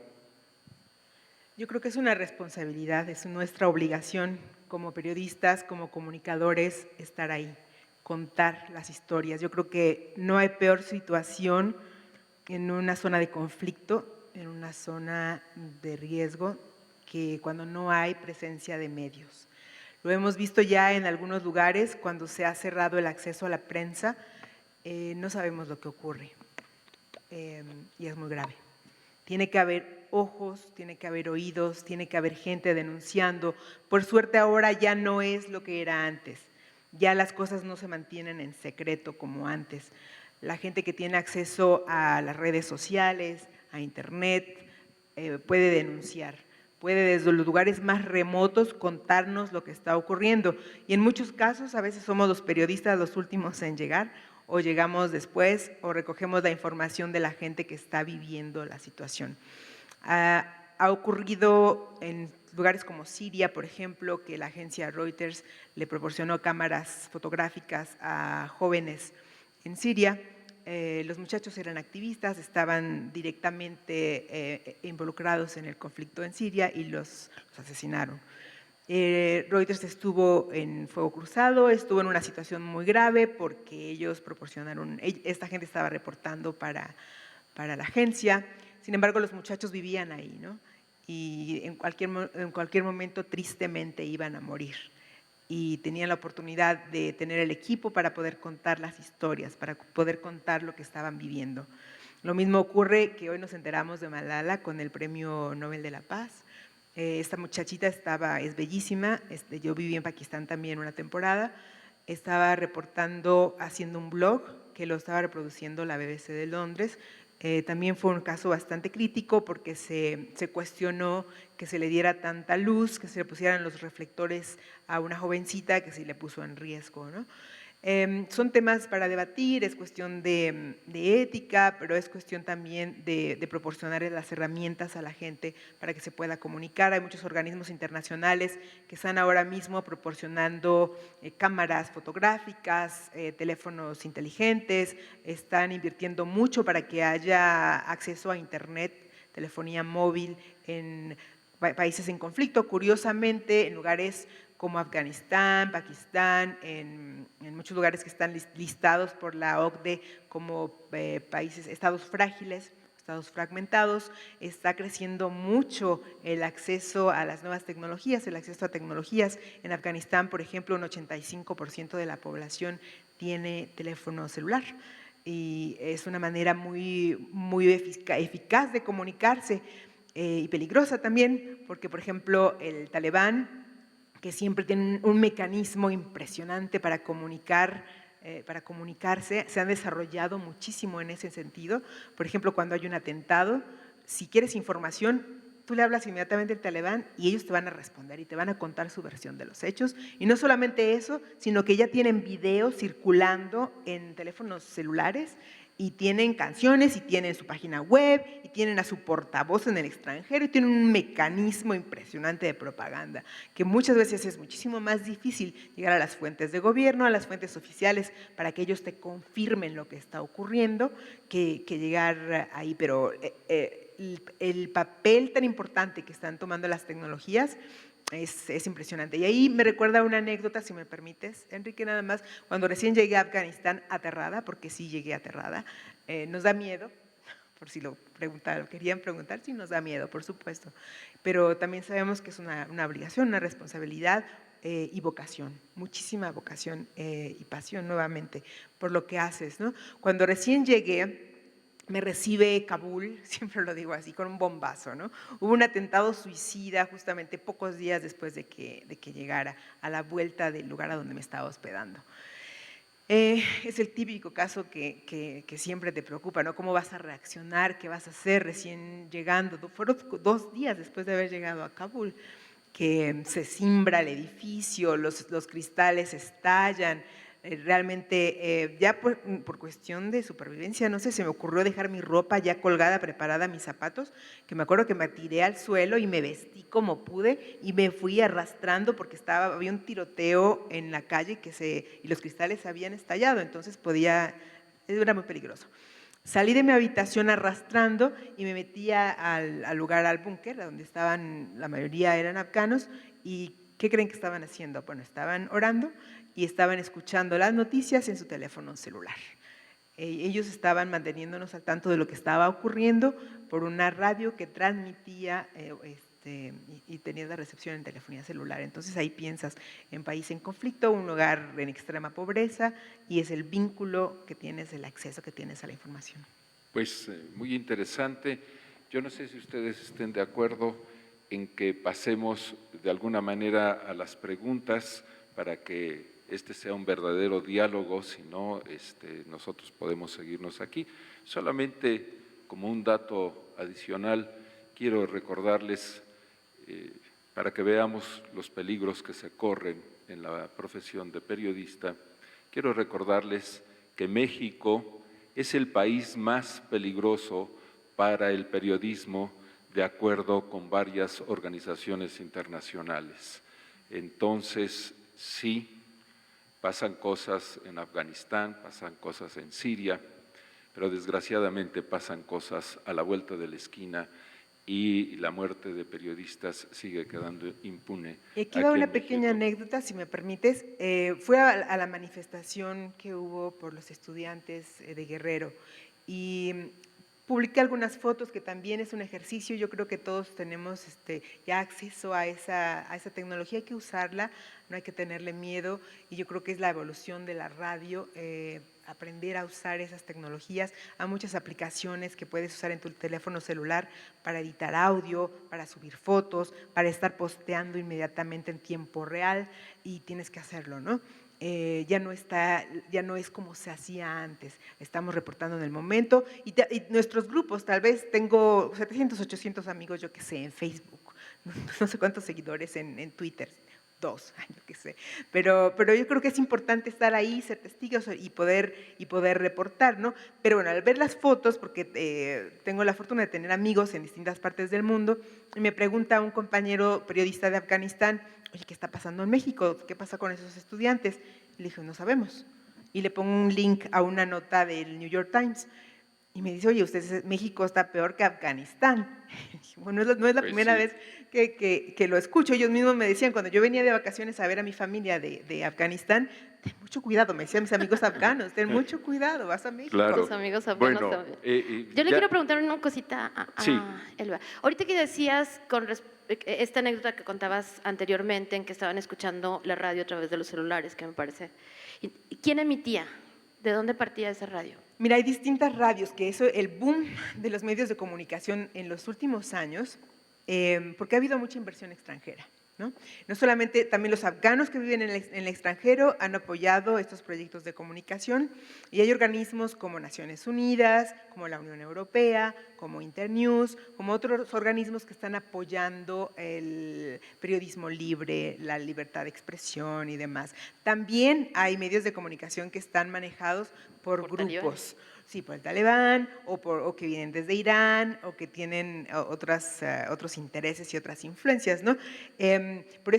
Yo creo que es una responsabilidad, es nuestra obligación como periodistas, como comunicadores, estar ahí, contar las historias. Yo creo que no hay peor situación en una zona de conflicto, en una zona de riesgo, que cuando no hay presencia de medios. Lo hemos visto ya en algunos lugares, cuando se ha cerrado el acceso a la prensa, no sabemos lo que ocurre y es muy grave. Tiene que haber ojos, tiene que haber oídos, tiene que haber gente denunciando. Por suerte ahora ya no es lo que era antes, ya las cosas no se mantienen en secreto como antes. La gente que tiene acceso a las redes sociales, a internet, puede denunciar, puede desde los lugares más remotos contarnos lo que está ocurriendo. Y en muchos casos a veces somos los periodistas los últimos en llegar, o llegamos después, o recogemos la información de la gente que está viviendo la situación. Ha ocurrido en lugares como Siria, por ejemplo, que la agencia Reuters le proporcionó cámaras fotográficas a jóvenes en Siria. Los muchachos eran activistas, estaban directamente involucrados en el conflicto en Siria y los asesinaron. Reuters estuvo en fuego cruzado, estuvo en una situación muy grave porque ellos proporcionaron, esta gente estaba reportando para la agencia. Sin embargo, los muchachos vivían ahí, ¿no? Y en cualquier momento tristemente iban a morir. y tenían la oportunidad de tener el equipo para poder contar las historias, para poder contar lo que estaban viviendo. Lo mismo ocurre que hoy nos enteramos de Malala con el Premio Nobel de la Paz. Esta muchachita es bellísima, yo viví en Pakistán también una temporada, estaba reportando, haciendo un blog que lo estaba reproduciendo la BBC de Londres. También fue un caso bastante crítico porque se cuestionó que se le diera tanta luz, que se le pusieran los reflectores a una jovencita que se le puso en riesgo, ¿no? Son temas para debatir, es cuestión de ética, pero es cuestión también de proporcionar las herramientas a la gente para que se pueda comunicar. Hay muchos organismos internacionales que están ahora mismo proporcionando cámaras fotográficas, teléfonos inteligentes, están invirtiendo mucho para que haya acceso a internet, telefonía móvil en países en conflicto. Curiosamente, en lugares como Afganistán, Pakistán, en muchos lugares que están listados por la OCDE como países, estados frágiles, estados fragmentados, está creciendo mucho el acceso a las nuevas tecnologías, el acceso a tecnologías. En Afganistán, por ejemplo, un 85% de la población tiene teléfono celular y es una manera muy eficaz de comunicarse y peligrosa también, porque, por ejemplo, el Talibán, que siempre tienen un mecanismo impresionante para comunicarse, se han desarrollado muchísimo en ese sentido. Por ejemplo, cuando hay un atentado, si quieres información, tú le hablas inmediatamente al Talibán y ellos te van a responder y te van a contar su versión de los hechos. Y no solamente eso, sino que ya tienen videos circulando en teléfonos celulares y tienen canciones y tienen su página web y tienen a su portavoz en el extranjero y tienen un mecanismo impresionante de propaganda que muchas veces es muchísimo más difícil llegar a las fuentes de gobierno, a las fuentes oficiales para que ellos te confirmen lo que está ocurriendo que llegar ahí. Pero el papel tan importante que están tomando las tecnologías es impresionante. Y ahí me recuerda una anécdota, si me permites, Enrique, nada más. Cuando recién llegué a Afganistán aterrada, porque sí llegué aterrada, nos da miedo, por si lo querían preguntar, sí nos da miedo, por supuesto, pero también sabemos que es una obligación, una responsabilidad y vocación, muchísima vocación y pasión nuevamente por lo que haces, ¿no? Cuando recién llegué, me recibe Kabul, siempre lo digo así, con un bombazo, ¿no? Hubo un atentado suicida justamente pocos días después de que llegara a la vuelta del lugar a donde me estaba hospedando. Es el típico caso que siempre te preocupa, ¿no? ¿Cómo vas a reaccionar? ¿Qué vas a hacer recién llegando? Fueron 2 días después de haber llegado a Kabul, que se cimbra el edificio, los cristales estallan. Realmente, ya por cuestión de supervivencia, no sé, se me ocurrió dejar mi ropa ya colgada, preparada, mis zapatos, que me acuerdo que me tiré al suelo y me vestí como pude y me fui arrastrando porque había un tiroteo en la calle y los cristales habían estallado, entonces era muy peligroso. Salí de mi habitación arrastrando y me metí al lugar, al búnker, donde estaban, la mayoría eran afganos, y ¿qué creen que estaban haciendo? Bueno, estaban orando y estaban escuchando las noticias en su teléfono celular. Ellos estaban manteniéndonos al tanto de lo que estaba ocurriendo por una radio que transmitía y tenía la recepción en telefonía celular. Entonces ahí piensas en país en conflicto, un lugar en extrema pobreza, y es el vínculo que tienes, el acceso que tienes a la información. Pues muy interesante. Yo no sé si ustedes estén de acuerdo en que pasemos de alguna manera a las preguntas para que este sea un verdadero diálogo, si no, nosotros podemos seguirnos aquí. Solamente como un dato adicional, quiero recordarles, para que veamos los peligros que se corren en la profesión de periodista, quiero recordarles que México es el país más peligroso para el periodismo de acuerdo con varias organizaciones internacionales. Entonces, sí, pasan cosas en Afganistán, pasan cosas en Siria, pero desgraciadamente pasan cosas a la vuelta de la esquina y la muerte de periodistas sigue quedando impune. Y aquí va una pequeña anécdota, si me permites. Fue a la manifestación que hubo por los estudiantes de Guerrero y Publiqué algunas fotos, que también es un ejercicio. Yo creo que todos tenemos ya acceso a esa tecnología, hay que usarla, no hay que tenerle miedo, y yo creo que es la evolución de la radio, aprender a usar esas tecnologías. Hay muchas aplicaciones que puedes usar en tu teléfono celular para editar audio, para subir fotos, para estar posteando inmediatamente en tiempo real, y tienes que hacerlo, ¿no? Ya no es como se hacía antes, estamos reportando en el momento, y nuestros grupos, tal vez tengo 700, 800 amigos, yo qué sé, en Facebook, no sé cuántos seguidores en Twitter, 2, yo qué sé, pero yo creo que es importante estar ahí, ser testigos y poder reportar, ¿no? Pero bueno, al ver las fotos, porque tengo la fortuna de tener amigos en distintas partes del mundo, y me pregunta un compañero periodista de Afganistán: oye, ¿qué está pasando en México? ¿Qué pasa con esos estudiantes? Y le dije: no sabemos. Y le pongo un link a una nota del New York Times. Y me dice: oye, México está peor que Afganistán. Y dije: bueno, no es la Pues primera sí. vez que lo escucho. Ellos mismos me decían, cuando yo venía de vacaciones a ver a mi familia de Afganistán: ten mucho cuidado, me decían mis amigos afganos, ten mucho cuidado, vas a México. Claro. Los amigos afganos Bueno, también. Yo le ya- quiero preguntar una cosita a Sí. Elba. Ahorita que decías esta anécdota que contabas anteriormente, en que estaban escuchando la radio a través de los celulares, que me parece. ¿Quién emitía? ¿De dónde partía esa radio? Mira, hay distintas radios, que eso, el boom de los medios de comunicación en los últimos años, porque ha habido mucha inversión extranjera, ¿no? No solamente, también los afganos que viven en el extranjero han apoyado estos proyectos de comunicación, y hay organismos como Naciones Unidas, como la Unión Europea, como Internews, como otros organismos que están apoyando el periodismo libre, la libertad de expresión y demás. También hay medios de comunicación que están manejados por grupos. Sí, por el Talibán, o que vienen desde Irán, o que tienen otros intereses y otras influencias, ¿no? Pero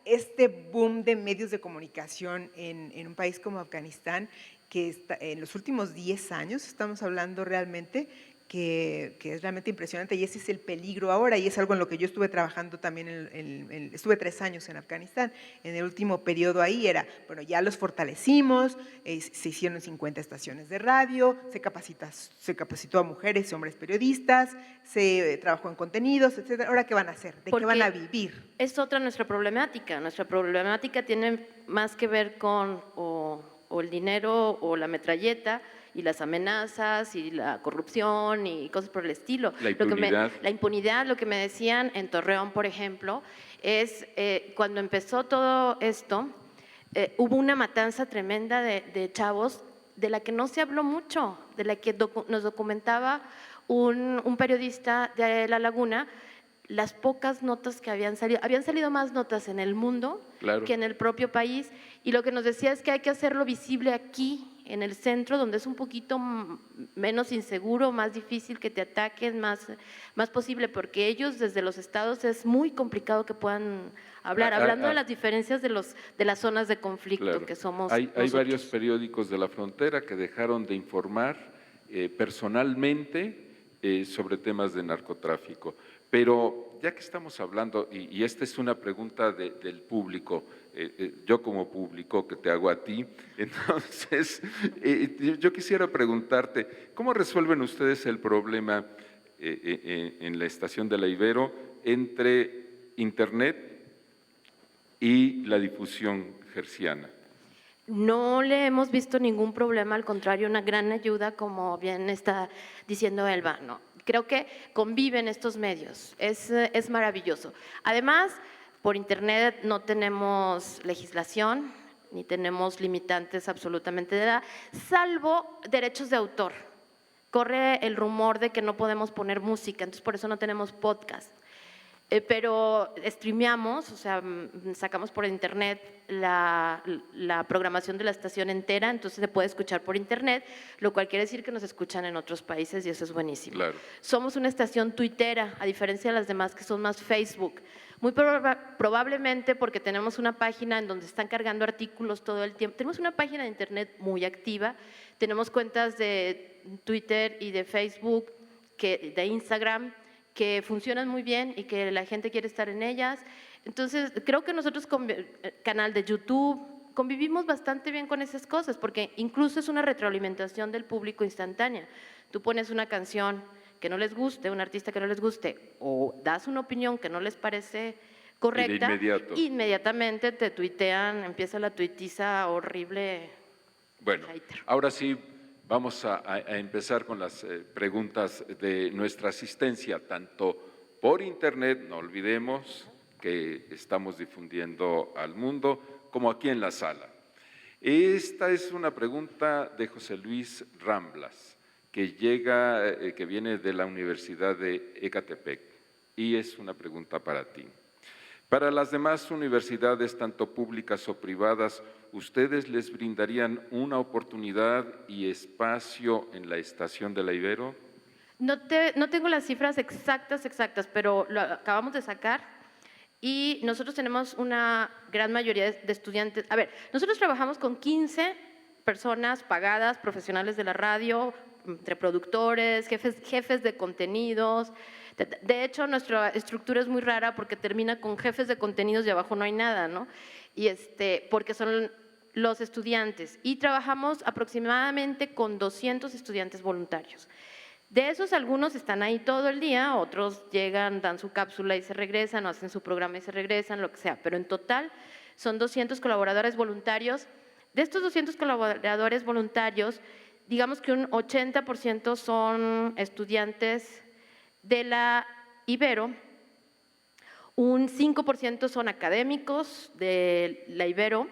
este boom de medios de comunicación en un país como Afganistán, que en los últimos 10 años, estamos hablando realmente, que es realmente impresionante, y ese es el peligro ahora, y es algo en lo que yo estuve trabajando también, estuve 3 años en Afganistán. En el último periodo ahí era, bueno, ya los fortalecimos, se hicieron 50 estaciones de radio, se capacitó a mujeres y hombres periodistas, se trabajó en contenidos, etcétera. ¿Ahora qué van a hacer? ¿De qué van a vivir? Es otra nuestra problemática tiene más que ver con o el dinero o la metralleta, y las amenazas y la corrupción y cosas por el estilo. La impunidad. La impunidad, lo que me decían en Torreón, por ejemplo, es cuando empezó todo esto, hubo una matanza tremenda de chavos, de la que no se habló mucho, de la que nos documentaba un periodista de La Laguna, las pocas notas que habían salido más notas en el mundo, Claro. que en el propio país, y lo que nos decía es que hay que hacerlo visible aquí, en el centro, donde es un poquito menos inseguro, más difícil que te ataquen, más posible, porque ellos desde los estados es muy complicado que puedan hablar, hablando de las diferencias de las zonas de conflicto, Claro. que somos Hay nosotros. varios periódicos de la frontera que dejaron de informar personalmente sobre temas de narcotráfico. Pero ya que estamos hablando, y esta es una pregunta del público, yo como público que te hago a ti, entonces yo quisiera preguntarte, ¿cómo resuelven ustedes el problema en la estación de la Ibero entre Internet y la difusión hertziana? No le hemos visto ningún problema, al contrario, una gran ayuda, como bien está diciendo Elba, ¿no? Creo que conviven estos medios, es maravilloso. Además, por Internet no tenemos legislación, ni tenemos limitantes absolutamente de nada, salvo derechos de autor. Corre el rumor de que no podemos poner música, entonces por eso no tenemos podcast. Pero streameamos, o sea, sacamos por internet la programación de la estación entera, entonces se puede escuchar por internet, lo cual quiere decir que nos escuchan en otros países y eso es buenísimo. Claro. Somos una estación tuitera, a diferencia de las demás que son más Facebook. Muy probablemente porque tenemos una página en donde están cargando artículos todo el tiempo. Tenemos una página de internet muy activa, tenemos cuentas de Twitter y de Facebook, de Instagram, que funcionan muy bien y que la gente quiere estar en ellas. Entonces, creo que nosotros, canal de YouTube, convivimos bastante bien con esas cosas, porque incluso es una retroalimentación del público instantánea. tú pones una canción que no les guste, un artista que no les guste, o das una opinión que no les parece correcta, inmediato. inmediatamente te tuitean, empieza la tuitiza horrible. Bueno, Hater. ahora sí vamos a empezar con las preguntas de nuestra asistencia, tanto por internet, no olvidemos que estamos difundiendo al mundo, como aquí en la sala. Esta es una pregunta de José Luis Ramblas, que viene de la Universidad de Ecatepec, y es una pregunta para ti. Para las demás universidades, tanto públicas o privadas, ¿ustedes les brindarían una oportunidad y espacio en la estación de la Ibero? No tengo las cifras exactas, pero lo acabamos de sacar y nosotros tenemos una gran mayoría de estudiantes. A ver, nosotros trabajamos con 15 personas pagadas, profesionales de la radio, entre productores, jefes de contenidos. De hecho, nuestra estructura es muy rara porque termina con jefes de contenidos y abajo no hay nada, ¿no? Y porque son los estudiantes. Y trabajamos aproximadamente con 200 estudiantes voluntarios. De esos, algunos están ahí todo el día, otros llegan, dan su cápsula y se regresan, o hacen su programa y se regresan, lo que sea. Pero en total son 200 colaboradores voluntarios. De estos 200 colaboradores voluntarios, digamos que un 80% son estudiantes de la Ibero, un 5% son académicos de la Ibero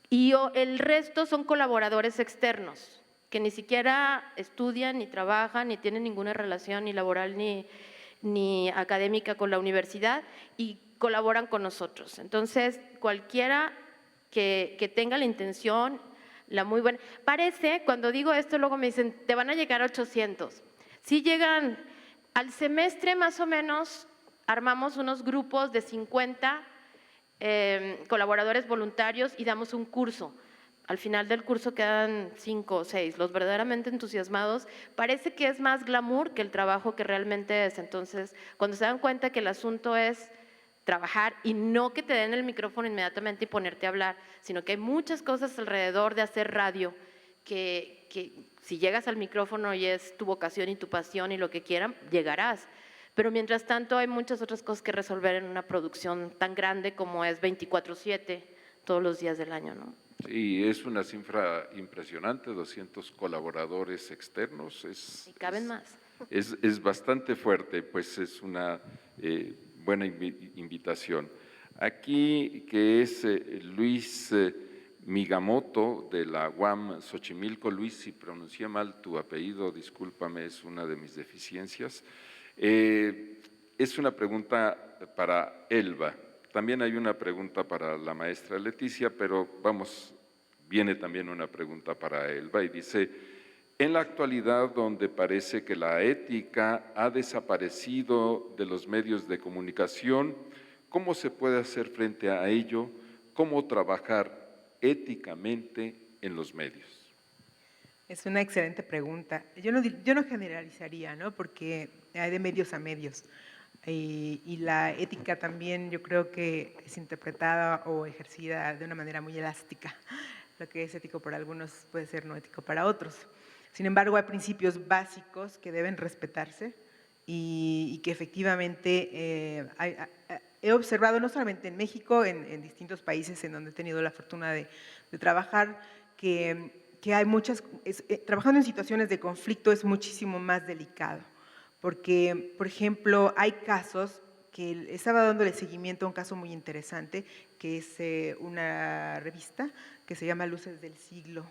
y el resto son colaboradores externos que ni siquiera estudian, ni trabajan, ni tienen ninguna relación ni laboral ni académica con la universidad y colaboran con nosotros. Entonces, cualquiera que tenga la intención, la muy buena… Parece, cuando digo esto, luego me dicen, te van a llegar 800. Sí llegan… Al semestre, más o menos, armamos unos grupos de 50 colaboradores voluntarios y damos un curso. Al final del curso quedan 5 o 6. Los verdaderamente entusiasmados, parece que es más glamour que el trabajo que realmente es. Entonces, cuando se dan cuenta que el asunto es trabajar y no que te den el micrófono inmediatamente y ponerte a hablar, sino que hay muchas cosas alrededor de hacer radio que si llegas al micrófono y es tu vocación y tu pasión y lo que quieran, llegarás. Pero mientras tanto hay muchas otras cosas que resolver en una producción tan grande como es 24/7 todos los días del año, ¿no? Sí, es una cifra impresionante, 200 colaboradores externos. Y caben más. Es bastante fuerte, pues es una buena invitación. Aquí, que es Luis Migamoto, de la UAM Xochimilco. Luis, si pronuncié mal tu apellido, discúlpame, es una de mis deficiencias. Es una pregunta para Elba. También hay una pregunta para la maestra Leticia, pero viene también una pregunta para Elba y dice: en la actualidad, donde parece que la ética ha desaparecido de los medios de comunicación, ¿cómo se puede hacer frente a ello? ¿Cómo trabajar éticamente en los medios? Es una excelente pregunta. Yo no generalizaría, ¿no? Porque hay de medios a medios. Y la ética también yo creo que es interpretada o ejercida de una manera muy elástica. Lo que es ético para algunos puede ser no ético para otros. Sin embargo, hay principios básicos que deben respetarse y que efectivamente he observado no solamente en México, en distintos países en donde he tenido la fortuna de trabajar, que hay trabajando en situaciones de conflicto es muchísimo más delicado, porque, por ejemplo, hay casos que estaba dándole seguimiento a un caso muy interesante, que es una revista que se llama Luces del Siglo.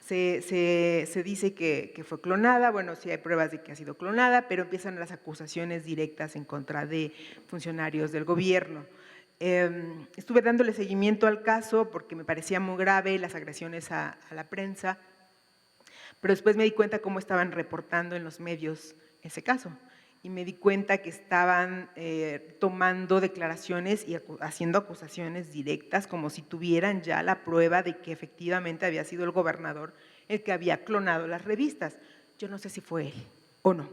Se dice que fue clonada, bueno, sí hay pruebas de que ha sido clonada, pero empiezan las acusaciones directas en contra de funcionarios del gobierno. Estuve dándole seguimiento al caso porque me parecía muy grave las agresiones a la prensa, pero después me di cuenta cómo estaban reportando en los medios ese caso y me di cuenta que estaban tomando declaraciones y haciendo acusaciones directas como si tuvieran ya la prueba de que efectivamente había sido el gobernador el que había clonado las revistas. Yo no sé si fue él o no,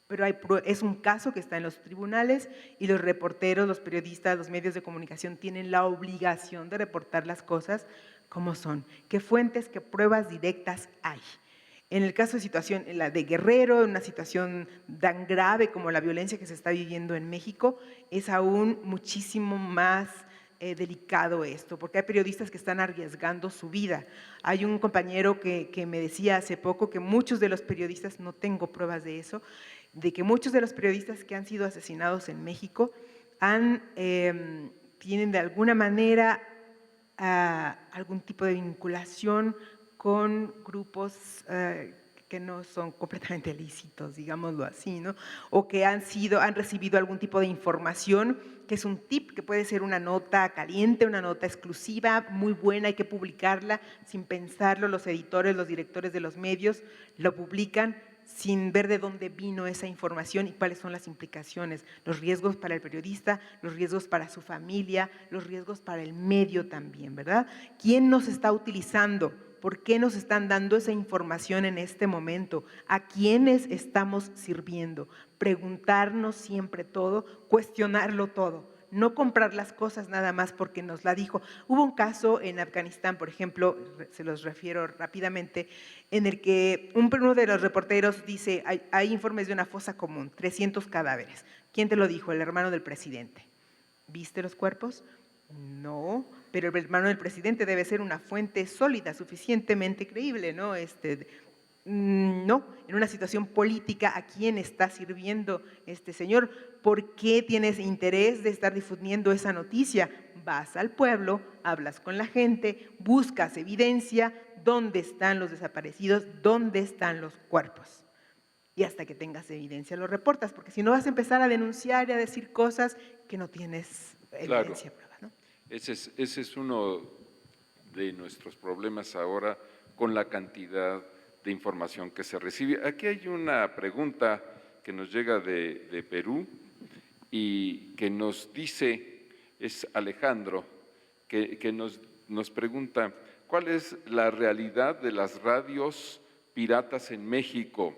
pero es un caso que está en los tribunales y los reporteros, los periodistas, los medios de comunicación tienen la obligación de reportar las cosas como son, qué fuentes, qué pruebas directas hay. En el caso de situación, la de Guerrero, en una situación tan grave como la violencia que se está viviendo en México, es aún muchísimo más delicado esto, porque hay periodistas que están arriesgando su vida. Hay un compañero que me decía hace poco que muchos de los periodistas, no tengo pruebas de eso, de que muchos de los periodistas que han sido asesinados en México tienen de alguna manera algún tipo de vinculación con grupos que no son completamente lícitos, digámoslo así, ¿no? O que han recibido algún tipo de información, que es un tip, que puede ser una nota caliente, una nota exclusiva, muy buena, hay que publicarla sin pensarlo, los editores, los directores de los medios lo publican sin ver de dónde vino esa información y cuáles son las implicaciones, los riesgos para el periodista, los riesgos para su familia, los riesgos para el medio también, ¿verdad? ¿Quién nos está utilizando? ¿Por qué nos están dando esa información en este momento? ¿A quiénes estamos sirviendo? Preguntarnos siempre todo, cuestionarlo todo. No comprar las cosas nada más porque nos la dijo. Hubo un caso en Afganistán, por ejemplo, se los refiero rápidamente, en el que uno de los reporteros dice, hay informes de una fosa común, 300 cadáveres. ¿Quién te lo dijo? El hermano del presidente. ¿Viste los cuerpos? No, pero el hermano del presidente debe ser una fuente sólida, suficientemente creíble, ¿no? No, en una situación política, ¿a quién está sirviendo este señor? ¿Por qué tienes interés de estar difundiendo esa noticia? Vas al pueblo, hablas con la gente, buscas evidencia, ¿dónde están los desaparecidos? ¿Dónde están los cuerpos? Y hasta que tengas evidencia lo reportas, porque si no vas a empezar a denunciar y a decir cosas que no tienes evidencia, prueba, ¿no? Ese es uno de nuestros problemas ahora con la cantidad de información que se recibe. Aquí hay una pregunta que nos llega de Perú y que nos dice, es Alejandro, que nos pregunta, ¿cuál es la realidad de las radios piratas en México?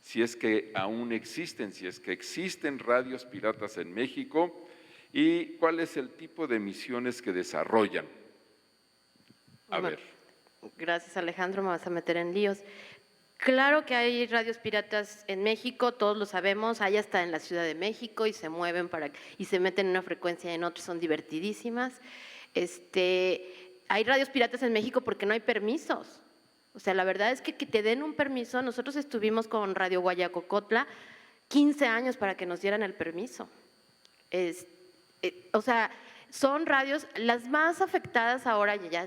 Si es que aún existen, si es que existen radios piratas en México, ¿y cuál es el tipo de emisiones que desarrollan? A ver. Gracias, Alejandro, me vas a meter en líos. Claro que hay radios piratas en México, todos lo sabemos, hay hasta en la Ciudad de México y se mueven y se meten en una frecuencia y en otra, son divertidísimas. Hay radios piratas en México porque no hay permisos. O sea, la verdad es que te den un permiso, nosotros estuvimos con Radio Guayacocotla 15 años para que nos dieran el permiso. O sea, son radios las más afectadas ahora, y ya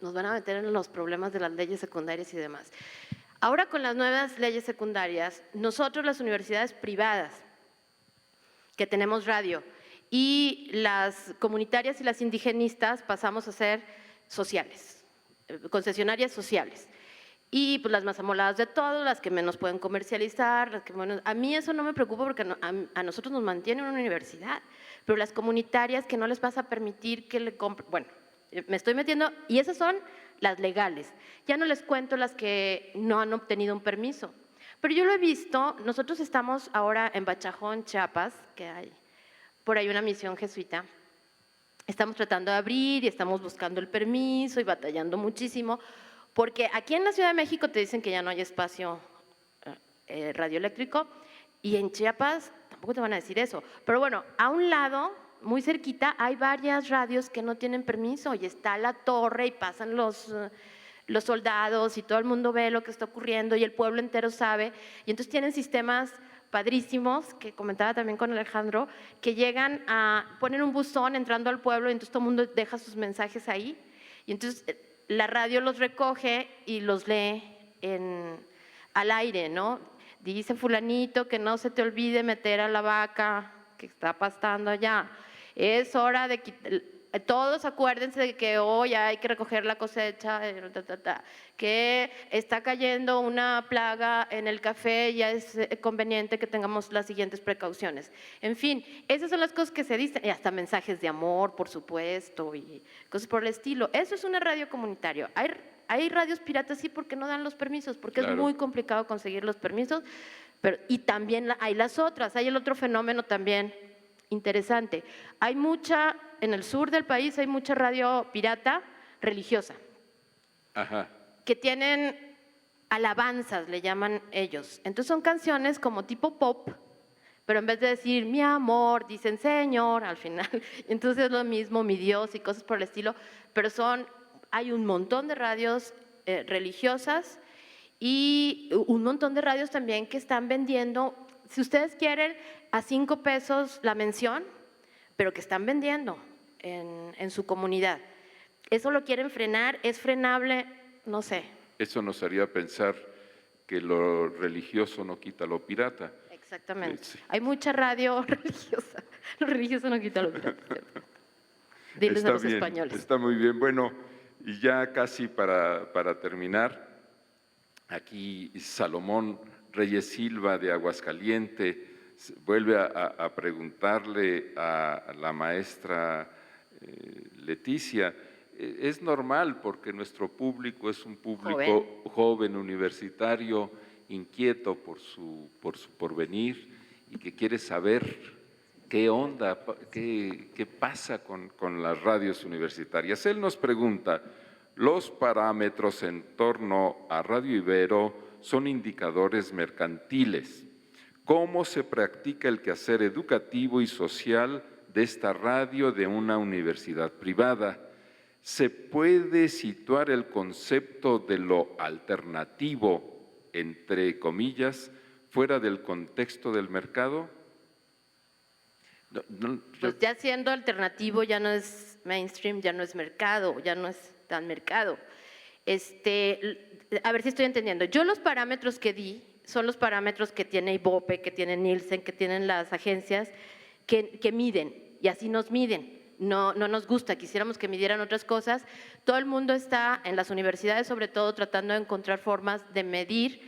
nos van a meter en los problemas de las leyes secundarias y demás. Ahora con las nuevas leyes secundarias, nosotros las universidades privadas que tenemos radio y las comunitarias y las indigenistas pasamos a ser sociales, concesionarias sociales. Y pues las más amoladas de todos, las que menos pueden comercializar, las que menos… A mí eso no me preocupa porque a nosotros nos mantiene una universidad, pero las comunitarias que no les vas a permitir que le compren… Bueno, me estoy metiendo… Y esas son las legales. Ya no les cuento las que no han obtenido un permiso. Pero yo lo he visto, nosotros estamos ahora en Bachajón, Chiapas, que hay por ahí una misión jesuita. Estamos tratando de abrir y estamos buscando el permiso y batallando muchísimo. Porque aquí en la Ciudad de México te dicen que ya no hay espacio radioeléctrico y en Chiapas tampoco te van a decir eso. Pero bueno, a un lado, muy cerquita, hay varias radios que no tienen permiso y está la torre y pasan los soldados y todo el mundo ve lo que está ocurriendo y el pueblo entero sabe. Y entonces tienen sistemas padrísimos, que comentaba también con Alejandro, que llegan a poner un buzón entrando al pueblo y entonces todo el mundo deja sus mensajes ahí. Y entonces la radio los recoge y los lee al aire, ¿no? Dice fulanito que no se te olvide meter a la vaca que está pastando allá. Es hora de quitar… Todos acuérdense de que hoy hay que recoger la cosecha, que está cayendo una plaga en el café, ya es conveniente que tengamos las siguientes precauciones. En fin, esas son las cosas que se dicen, y hasta mensajes de amor, por supuesto, y cosas por el estilo. Eso es una radio comunitaria. Hay radios piratas, sí, porque no dan los permisos, porque claro, es muy complicado conseguir los permisos, y también hay las otras, hay el otro fenómeno también interesante. Hay mucha… En el sur del país hay mucha radio pirata religiosa. Ajá. Que tienen alabanzas, le llaman ellos. Entonces son canciones como tipo pop, pero en vez de decir mi amor, dicen Señor al final. Entonces es lo mismo, mi Dios y cosas por el estilo, pero hay un montón de radios religiosas y un montón de radios también que están vendiendo, si ustedes quieren, a 5 pesos la mención, pero que están vendiendo en su comunidad. ¿Eso lo quieren frenar? ¿Es frenable? No sé. Eso nos haría pensar que lo religioso no quita lo pirata. Exactamente. Sí. Hay mucha radio religiosa. Lo religioso no quita lo pirata. Diles a los españoles. Está muy bien. Bueno, y ya casi para terminar, aquí Salomón Reyes Silva de Aguascalientes vuelve a preguntarle a la maestra Leticia. Es normal porque nuestro público es un público joven universitario, inquieto por su porvenir y que quiere saber qué onda, qué pasa con las radios universitarias. Él nos pregunta, los parámetros en torno a Radio Ibero son indicadores mercantiles. ¿Cómo se practica el quehacer educativo y social de esta radio de una universidad privada? ¿Se puede situar el concepto de lo alternativo, entre comillas, fuera del contexto del mercado? Pues ya siendo alternativo ya no es mainstream, ya no es mercado, ya no es tan mercado. A ver si estoy entendiendo. Yo los parámetros que di son los parámetros que tiene IVOPE, que tiene Nielsen, que tienen las agencias que miden, y así nos miden. No nos gusta, quisiéramos que midieran otras cosas. Todo el mundo está, en las universidades sobre todo, tratando de encontrar formas de medir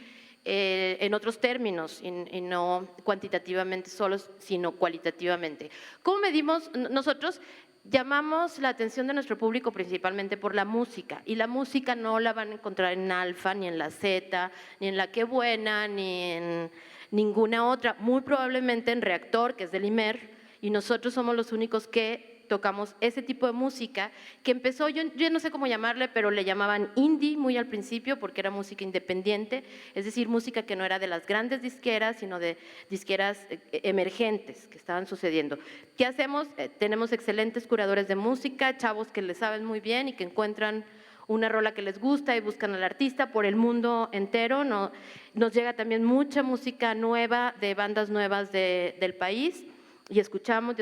en otros términos y no cuantitativamente solos, sino cualitativamente. ¿Cómo medimos? Nosotros llamamos la atención de nuestro público principalmente por la música, y la música no la van a encontrar en Alfa, ni en la Z, ni en la Qué Buena, ni en ninguna otra, muy probablemente en Reactor, que es del IMER, y nosotros somos los únicos que tocamos ese tipo de música que empezó, yo no sé cómo llamarle, pero le llamaban indie muy al principio porque era música independiente, es decir, música que no era de las grandes disqueras, sino de disqueras emergentes que estaban sucediendo. ¿Qué hacemos? Tenemos excelentes curadores de música, chavos que le saben muy bien y que encuentran una rola que les gusta y buscan al artista por el mundo entero. Nos llega también mucha música nueva de bandas nuevas del país. Y escuchamos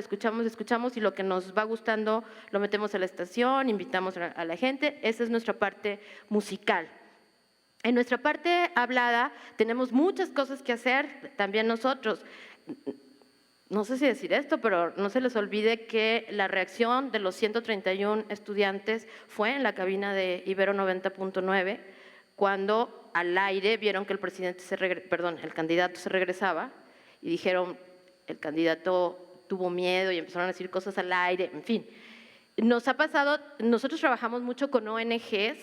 y lo que nos va gustando lo metemos a la estación, invitamos a la gente. Esa es nuestra parte musical. En nuestra parte hablada tenemos muchas cosas que hacer también nosotros. No sé si decir esto, pero no se les olvide que la reacción de los 131 estudiantes fue en la cabina de Ibero 90.9 cuando al aire vieron que el candidato se regresaba y dijeron, el candidato tuvo miedo y empezaron a decir cosas al aire, en fin. Nos ha pasado, nosotros trabajamos mucho con ONGs,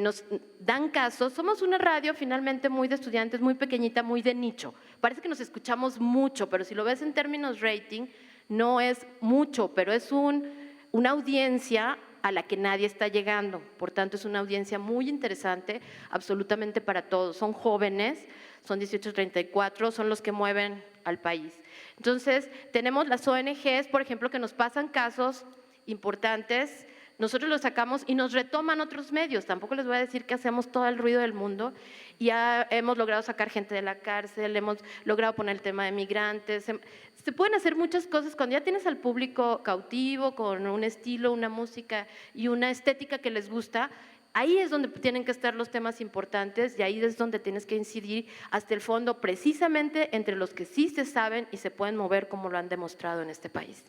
nos dan casos, somos una radio finalmente muy de estudiantes, muy pequeñita, muy de nicho. Parece que nos escuchamos mucho, pero si lo ves en términos rating, no es mucho, pero es una audiencia a la que nadie está llegando. Por tanto, es una audiencia muy interesante, absolutamente para todos. Son jóvenes, son 18-34, son los que mueven al país. Entonces, tenemos las ONGs, por ejemplo, que nos pasan casos importantes, nosotros los sacamos y nos retoman otros medios. Tampoco les voy a decir que hacemos todo el ruido del mundo. Ya hemos logrado sacar gente de la cárcel, hemos logrado poner el tema de migrantes. Se pueden hacer muchas cosas cuando ya tienes al público cautivo, con un estilo, una música y una estética que les gusta. Ahí es donde tienen que estar los temas importantes y ahí es donde tienes que incidir hasta el fondo, precisamente entre los que sí se saben y se pueden mover como lo han demostrado en este país.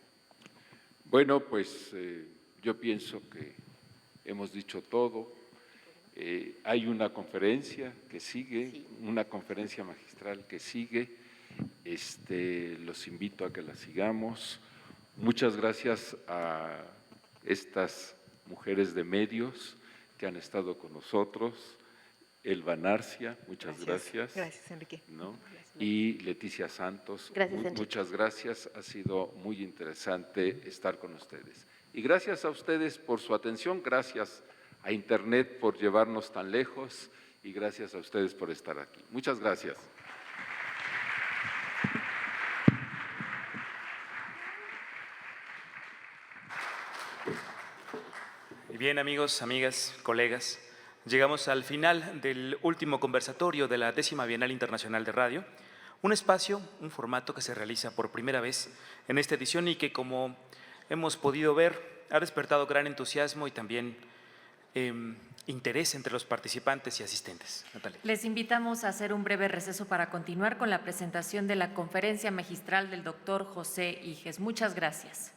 Bueno, pues yo pienso que hemos dicho todo. Hay una conferencia que sigue, sí, una conferencia magistral que sigue. Los invito a que la sigamos. Muchas gracias a estas mujeres de medios que han estado con nosotros. Elba Narcia, muchas gracias. Gracias, Enrique. ¿No? Y Leticia Santos, muchas gracias. Ha sido muy interesante estar con ustedes. Y gracias a ustedes por su atención, gracias a Internet por llevarnos tan lejos y gracias a ustedes por estar aquí. Muchas gracias. Bien, amigos, amigas, colegas, llegamos al final del último conversatorio de la 10ª Bienal Internacional de Radio, un espacio, un formato que se realiza por primera vez en esta edición y que, como hemos podido ver, ha despertado gran entusiasmo y también interés entre los participantes y asistentes. Natalia. Les invitamos a hacer un breve receso para continuar con la presentación de la conferencia magistral del doctor José Iges. Muchas gracias.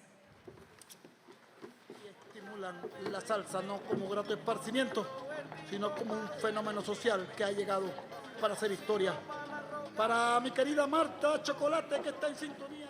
La salsa no como grato esparcimiento, sino como un fenómeno social que ha llegado para hacer historia. Para mi querida Marta Chocolate, que está en sintonía.